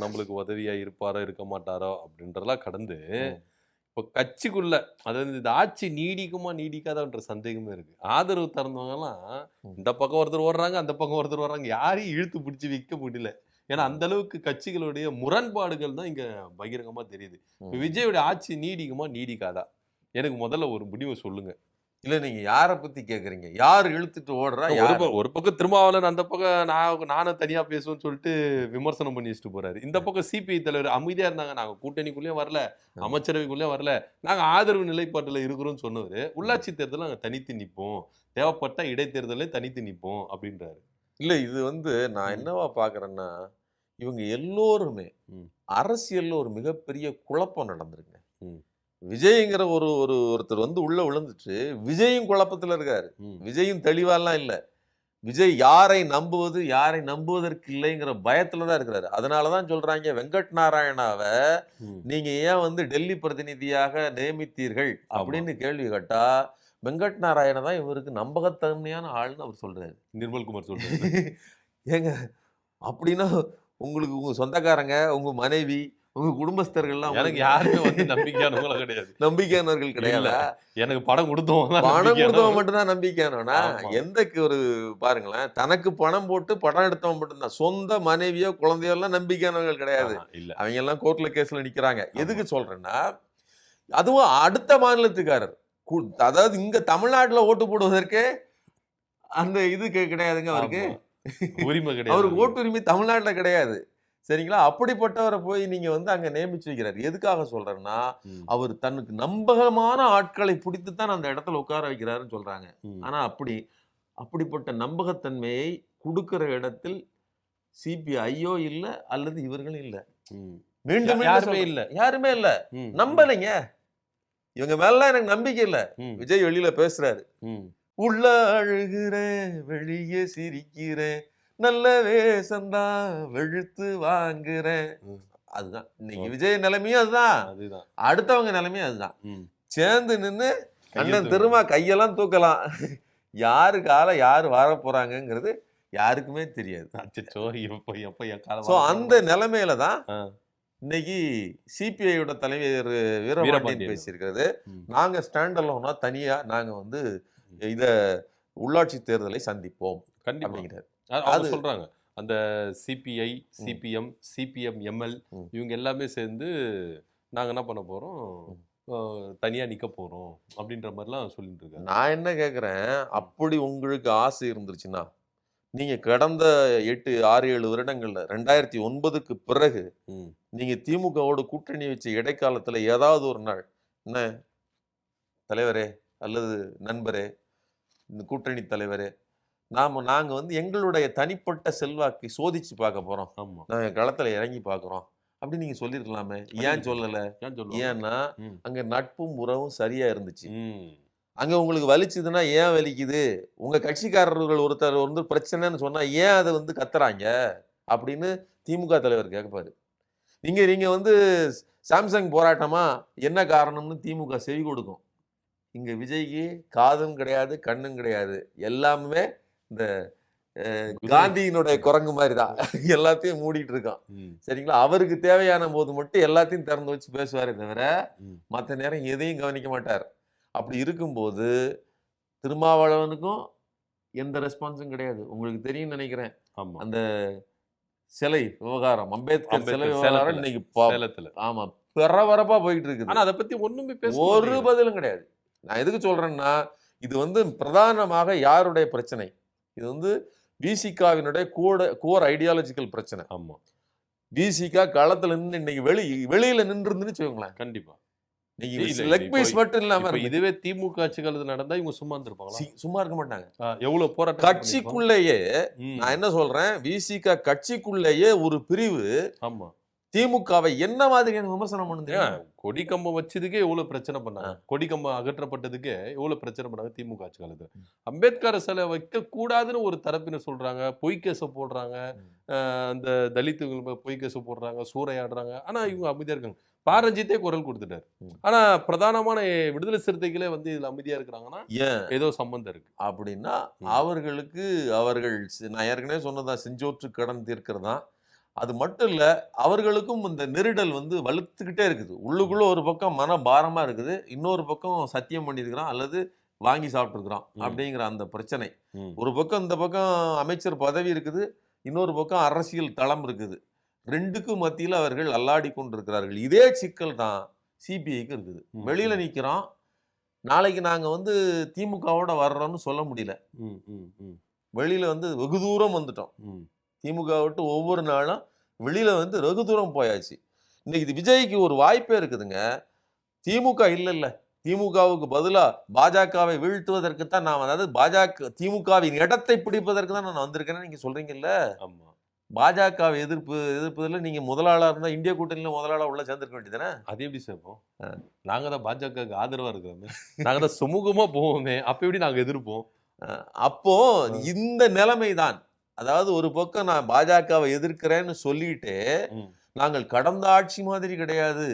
நம்மளுக்கு உதவியா இருப்பாரோ இருக்க மாட்டாரோ அப்படின்றதெல்லாம் கடந்து, இப்போ கட்சிக்குள்ள அதாவது இந்த ஆட்சி நீடிக்குமா நீடிக்காதான்ற சந்தேகமே இருக்கு. ஆதரவு தரந்தவங்க எல்லாம் இந்த பக்கம் ஒருத்தர் ஓடுறாங்க, அந்த பக்கம் ஒருத்தர் வர்றாங்க. யாரையும் இழுத்து பிடிச்சு வைக்க முடியல. ஏன்னா அந்த அளவுக்கு கட்சிகளுடைய முரண்பாடுகள் தான் இங்க பகிரங்கமா தெரியுது. இப்ப விஜயோட ஆட்சி நீடிக்குமா நீடிக்காதா? எனக்கு முதல்ல ஒரு முடிவை சொல்லுங்க. இல்ல நீங்க யார பத்தி கேக்குறீங்க? யார் இழுத்துட்டு ஓடுறா? ஒரு பக்கம் திருமாவளவன், அந்த பக்கம் நானும் தனியா பேசுவேன்னு சொல்லிட்டு விமர்சனம் பண்ணி வச்சுட்டு போறாரு. இந்த பக்கம் சிபிஐ தலைவர் அமைதியா இருந்தாங்க. நாங்க கூட்டணிக்குள்ளேயும் வரல, அமைச்சரவைக்குள்ளேயும் வரல, நாங்க ஆதரவு நிலைப்பாட்டுல இருக்கிறோம்னு சொன்னவரு, உள்ளாட்சி தேர்தலில் நாங்க தனித்து நிப்போம், தேவைப்பட்ட இடைத்தேர்தலே தனித்து நிப்போம் அப்படின்றாரு. இல்ல இது நான் என்னவா பாக்குறேன்னா, இவங்க எல்லோருமே அரசியல்ல ஒரு மிகப்பெரிய குழப்பம் நடந்திருக்கு. விஜய்ங்கிற ஒருத்தர் உள்ள விழுந்துட்டு விஜயும் குழப்பத்துல இருக்காரு. விஜயும் தெளிவாலாம் இல்ல. விஜய் யாரை நம்புவது யாரை நம்புவதற்கு இல்லைங்கிற பயத்துலதான் இருக்கிறாரு. அதனாலதான் சொல்றாங்க வெங்கட் நாராயணாவை நீங்க ஏன் டெல்லி பிரதிநிதியாக நியமித்தீர்கள் அப்படின்னு கேள்வி கேட்டா வெங்கட் நாராயண தான் இவருக்கு நம்பகத்தன்மையான ஆள்னு அவர் சொல்றாரு. நிர்மல்குமார் சொல்றாரு. ஏங்க அப்படின்னா உங்களுக்கு உங்க சொந்தக்காரங்க, உங்க மனைவி, உங்க குடும்பஸ்தர்கள்லாம் எனக்கு யாருமே நம்பிக்கையானவங்கள கிடையாது. நம்பிக்கையானவர்கள் கிடையாது. எனக்கு பணம் கொடுத்தவங்க மட்டும்தான் நம்பிக்கையானவனா? எந்த ஒரு பாருங்களேன், தனக்கு பணம் போட்டு படம் எடுத்தவன் மட்டும்தான். சொந்த மனைவியோ குழந்தையோ எல்லாம் நம்பிக்கையானவர்கள் கிடையாது. அவங்க எல்லாம் கோர்ட்ல கேஸ்ல நிக்கிறாங்க. எதுக்கு சொல்றேன்னா, அதுவும் அடுத்த மாநிலத்துக்காரர், அதாவது இங்க தமிழ்நாட்டுல ஓட்டு போடுவதற்கு அந்த இது கிடையாதுங்க அவருக்கு. உரிமை கிடையாது. அவருக்கு ஓட்டுரிமை தமிழ்நாட்டுல கிடையாது. சரிங்களா? அப்படிப்பட்டவரை போய் நீங்க அங்க நியமிச்சு வைக்கிறார். எதுக்காக சொல்றேன்னா, அவர் தனக்கு நம்பகமான ஆட்களை பிடித்துத்தான் அந்த இடத்துல உட்கார வைக்கிறாருன்னு சொல்றாங்க. ஆனா அப்படிப்பட்ட நம்பகத்தன்மையை கொடுக்கிற இடத்தில் சிபிஐயோ இல்ல அல்லது இவர்களும் இல்ல. மீண்டும் யாருமே இல்ல. நம்பலைங்க. இவங்க மேல எனக்கு நம்பிக்கை இல்ல. விஜய் வெளியில பேசுறாரு. உள்ள அழுகிறேன், வெளியே சிரிக்கிறேன், நல்ல வேஷம்தான் வெளுத்து வாங்குறேன். அதுதான் இன்னைக்கு விஜய் நிலைமையும் அதுதான், அடுத்தவங்க நிலைமையும் அதுதான். சேர்ந்து நின்று அண்ணன் திரும்ப கையெல்லாம் தூக்கலாம். யாரு கால யாரு வர போறாங்கிறது யாருக்குமே தெரியாது. அந்த நிலைமையில தான் இன்னைக்கு சிபிஐயோட தலைவர் வீரபாண்டியன் பேசியிருக்கிறது. நாங்க ஸ்டாண்ட் அலோனா தனியா நாங்க இத உள்ளாட்சி தேர்தலை சந்திப்போம் அப்படிங்கிறார். அது சொல்றாங்க. அந்த சிபிஐ, சிபிஎம், சிபிஎம் எம்எல் இவங்க எல்லாமே சேர்ந்து நாங்க என்ன பண்ண போறோம், தனியா நிக்க போறோம் அப்படின்ற மாதிரிலாம் சொல்லிட்டு இருக்காங்க. நான் என்ன கேக்குறேன், அப்படி உங்களுக்கு ஆசை இருந்துருச்சுன்னா நீங்க கடந்த 6-7 வருடங்கள்ல 2009க்கு பிறகு நீங்க திமுகவோட கூட்டணி வச்ச இடைக்காலத்துல ஏதாவது ஒரு நாள் என்ன தலைவரே அல்லது நண்பரே, இந்த கூட்டணி தலைவரே, நாங்க எங்களுடைய தனிப்பட்ட செல்வாக்கை சோதிச்சு பார்க்க போறோம், நாங்க களத்துல இறங்கி பாக்குறோம் அப்படின்னு நீங்க சொல்லிருக்கலாமே. ஏன் சொல்லல? ஏன்னா அங்க நட்பும் உறவும் சரியா இருந்துச்சு. அங்க உங்களுக்கு வலிச்சுதுன்னா ஏன் வலிக்குது, உங்க கட்சிக்காரர்கள் ஒருத்தர் பிரச்சனைன்னு சொன்னா ஏன் அதை கத்துறாங்க அப்படின்னு திமுக தலைவர் கேட்பாரு. நீங்க சாம்சங் போராட்டமா என்ன காரணம்னு திமுக செவி கொடுக்கும். இங்க விஜய்க்கு காதும் கிடையாது, கண்ணும் கிடையாது, எல்லாமே இந்த காந்தியினுடைய குரங்கு மாதிரிதான் எல்லாத்தையும் மூடிட்டு இருக்கான். சரிங்களா? அவருக்கு தேவையான போது மட்டும் எல்லாத்தையும் திறந்து வச்சு பேசுவாரே தவிர மற்ற நேரம் எதையும் கவனிக்க மாட்டார். அப்படி இருக்கும்போது திருமாவளவனுக்கும் எந்த ரெஸ்பான்ஸும் கிடையாது. உங்களுக்கு தெரியும் நினைக்கிறேன், அந்த சிலை விவகாரம், அம்பேத்கர் சிலை விவகாரம் இன்னைக்கு ஆமா பரபரப்பா போயிட்டு இருக்குது. ஆனா அதை பத்தி ஒண்ணுமே ஒரு பதிலும் கிடையாது. நான் எதுக்கு சொல்றேன்னா, இது பிரதானமாக யாருடைய பிரச்சனை, இது விசிகாவினுடைய கோர் ஐடியாலஜிக்கல் பிரச்சனை. ஆமா, விசிகா களத்துல நின்று இன்னைக்கு வெளியில நின்று இருந்துன்னு வச்சுக்கோங்களேன், கண்டிப்பா மட்டும் இல்லாம இதுவே திமுக ஆட்சி காலத்துல நடந்தா இவங்க சும்மா இருந்திருப்பாங்க, சும்மா இருக்க மாட்டாங்க. எவ்வளவு போராட்டம் கட்சிக்குள்ளேயே. நான் என்ன சொல்றேன், விசிகா கட்சிக்குள்ளேயே ஒரு பிரிவு ஆமா திமுகவை என்ன மாதிரியான விமர்சனம் பண்ணுது. கொடி கம்பம் வச்சதுக்கே எவ்வளவு பிரச்சனை பண்ணாங்க, கொடி கம்பம் அகற்றப்பட்டதுக்கே எவ்வளவு பிரச்சனை பண்ணாங்க திமுக ஆட்சி காலத்துல. அம்பேத்கர் சிலை வைக்க கூடாதுன்னு ஒரு தரப்பினர் சொல்றாங்க, பொய் கேச போடுறாங்க, அந்த தலித்துகள் பொய் கேச போடுறாங்க, சூறையாடுறாங்க. ஆனா இவங்க அமைதியா இருக்காங்க. பாரஞ்சித்தே குரல் கொடுத்துட்டாரு. ஆனா பிரதானமான விடுதலை சிறுத்தைகளே இதுல அமைதியா இருக்கிறாங்கன்னா ஏதோ சம்பந்தம் இருக்கு அப்படின்னா அவர்கள் நான் ஏற்கனவே சொன்னதான் செஞ்சோற்று கடன் தீர்க்கிறதா. அது மட்டும் இல்ல, அவர்களுக்கும் இந்த நெருடல் வந்து வலுத்துக்கிட்டே இருக்குது. உள்ளுக்குள்ள ஒரு பக்கம் மன பாரமா இருக்குது, இன்னொரு பக்கம் சத்தியம் பண்ணியிருக்கிறான் அல்லது வாங்கி சாப்பிட்டுருக்கிறான் அப்படிங்கிற அந்த பிரச்சனை. ஒரு பக்கம் இந்த பக்கம் அமைச்சர் பதவி இருக்குது, இன்னொரு பக்கம் அரசியல் தளம் இருக்குது. 2க்கும் மத்தியில் அவர்கள் அல்லாடி கொண்டிருக்கிறார்கள். இதே சிக்கல் தான் சிபிஐக்கு இருக்குது. வெளியில நிக்கிறோம், நாளைக்கு நாங்க வந்து திமுகவோட வர்றோம்னு சொல்ல முடியல. வெளியில வந்து வெகு தூரம் வந்துட்டோம். திமுக விட்டு ஒவ்வொரு நாளும் வெளியில வந்து வெகு தூரம் போயாச்சு. இன்னைக்கு இது விஜய்க்கு ஒரு வாய்ப்பே இருக்குதுங்க. திமுக இல்ல திமுகவுக்கு பதிலா பாஜகவை வீழ்த்துவதற்கு தான் நான், அதாவது பாஜக திமுகவின் இடத்தை பிடிப்பதற்கு தான் நான் வந்திருக்கேன்னு நீங்க சொல்றீங்கல்ல. ஆமா. பாஜகவை எதிர்ப்பதில் நீங்க முதலாளா இருந்தா இந்திய கூட்டணியில முதலாளா உள்ள சேர்ந்திருக்க வேண்டியதானே. அது எப்படி சேர்ப்போம்? நாங்க தான் பாஜகவுக்கு ஆதரவா இருக்கிறோமே, நாங்க தான் சுமூகமா போவோமே, அப்ப எப்படி நாங்க எதிர்ப்போம்? அப்போ இந்த நிலைமை தான். அதாவது ஒரு பக்கம் நான் பாஜகவை எதிர்க்கிறேன்னு சொல்லிட்டு, நாங்கள் கடந்த ஆட்சி மாதிரி கிடையாது,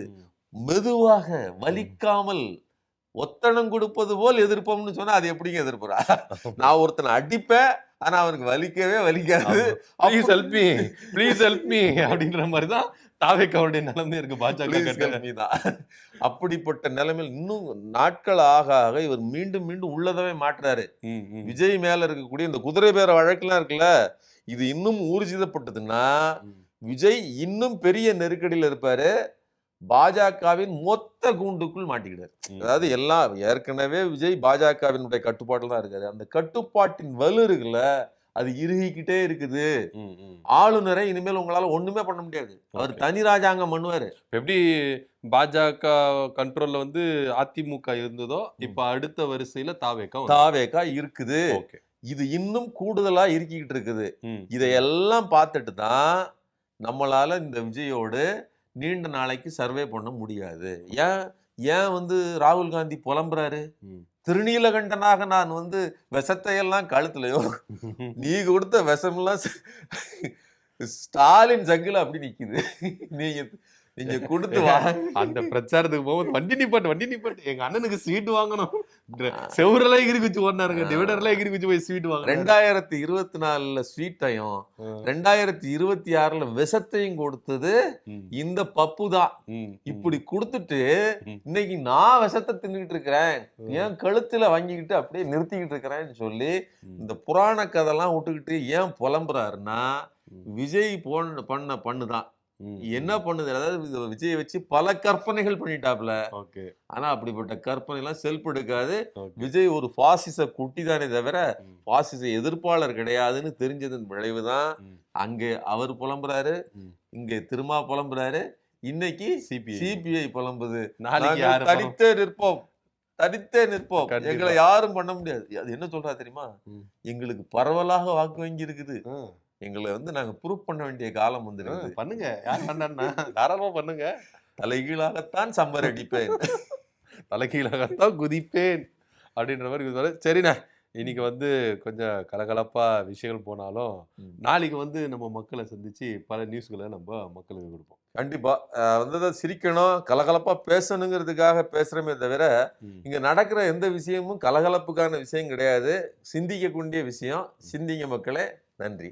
மெதுவாக வலிக்காமல் ஒத்தனம் கொடுப்பது போல் எதிர்ப்போம்னு சொன்னா அது எப்படிங்க எதிர்ப்புறா? நான் ஒருத்தனை அடிப்பேன், ஆனா அவனுக்கு வலிக்கவே வலிக்காது. Please help me, please help me அப்படின்ற மாதிரி தான் தாவேக்காவுடைய நிலைமை இருக்கு. பாஜக தான் அப்படிப்பட்ட நிலைமையில் இன்னும் நாட்கள் ஆக ஆக இவர் மீண்டும் மீண்டும் உள்ளதவே மாற்றுறாரு. விஜய் மேல இருக்கக்கூடிய இந்த குதிரை பேர வழக்கெல்லாம் இருக்குல்ல, இது இன்னும் ஊர்ஜிதப்பட்டதுன்னா விஜய் இன்னும் பெரிய நெருக்கடியில் இருப்பாரு. பாஜகவின் மொத்த கூண்டுக்குள் மாட்டிக்கிட்டாரு. அதாவது எல்லாம் ஏற்கனவே விஜய் பாஜகவினுடைய கட்டுப்பாட்டில் தான் இருக்காரு. அந்த கட்டுப்பாட்டின் வலு இருக்குல்ல, அது இறுகிக்கிட்டே இருக்குது. ஆளுநரை இனிமேல் உங்களால ஒண்ணுமே பண்ண முடியாது. அவர் தனி ராஜாங்கம் பண்ணுவாரு. எப்படி பாஜக கண்ட்ரோல்ல வந்து அதிமுக இருந்ததோ, இப்ப அடுத்த வரிசையில தாவேக்கா இருக்குது. இது இன்னும் கூடுதலா இருக்கிக்கிட்டு இருக்குது. இதையெல்லாம் பார்த்துட்டு தான் நம்மளால இந்த விஜயோடு நீண்ட நாளைக்கு சர்வே பண்ண முடியாது. ஏன் வந்து ராகுல் காந்தி புலம்புறாரு? திருநீலகண்டனாக நான் வந்து விஷத்தையெல்லாம் கழுத்துலையோ, நீ கொடுத்த விஷமெல்லாம் ஸ்டாலின் சங்கில அப்படி நிக்குது. நீங்க கொடுத்து அந்த பிரச்சாரத்துக்கு போகும்போது வண்டி நிப்பாட்டு எங்க அண்ணனுக்கு ஸ்வீட் வாங்கணும், செவரெல்லாம் எகிரி குச்சி ஓடினாருங்க, டிவைடர்லாம் எகிரி குச்சி போய் ஸ்வீட் வாங்க. 2024 ஸ்வீட்டையும் 2026 விஷத்தையும் கொடுத்தது இந்த பப்பு தான். இப்படி கொடுத்துட்டு இன்னைக்கு நான் விஷத்தை தின்னுட்டு இருக்கிறேன், ஏன் கழுத்துல வாங்கிக்கிட்டு அப்படியே நிறுத்திக்கிட்டு இருக்கிறேன்னு சொல்லி இந்த புராண கதைலாம் விட்டுக்கிட்டு ஏன் புலம்புறாருன்னா, விஜய் பண்ணுதான் என்ன பண்ணுது. அதாவது விஜயை வச்சு பல கற்பனைகள் பண்ணிட்டாப்ல. ஆனா அப்படிப்பட்ட கற்பனை எல்லாம் செல்ஃப் எடுக்காது. விஜய் ஒரு பாசிச குட்டி தானே தவிர பாசிச எதிர்ப்பாளர் கிடையாதுன்னு தெரிஞ்சதன் விளைவுதான் அங்கே அவர் புலம்புறாரு, இங்கே திருமா புலம்புறாரு, இன்னைக்கு சிபிஐ புலம்புது. தனித்தே நிற்போம், எங்களை யாரும் பண்ண முடியாது. அது என்ன சொல்றா தெரியுமா? எங்களுக்கு பரவலாக வாக்கு வங்கி இருக்குது, எங்களை வந்து நாங்க ப்ரூவ் பண்ண வேண்டிய காலம் வந்துருக்கு. பண்ணுங்க, யார் பண்ணா தாராளமா பண்ணுங்க. தலைகீழாகத்தான் சம்மர் அடிப்பேன், தலைகீழாகத்தான் குதிப்பேன் அப்படின்ற மாதிரி. சரிண்ணா, இன்னைக்கு வந்து கொஞ்சம் கலகலப்பா விஷயங்கள் போனாலும் நாளைக்கு வந்து நம்ம மக்களை சந்திச்சு பல நியூஸ்களை நம்ம மக்களுக்கு கொடுப்போம். கண்டிப்பா வந்து சிரிக்கணும், கலகலப்பா பேசணுங்கிறதுக்காக பேசுறமே தவிர இங்க நடக்கிற எந்த விஷயமும் கலகலப்புக்கான விஷயம் கிடையாது, சிந்திக்கக்கூடிய விஷயம். சிந்திங்க மக்களே. நன்றி.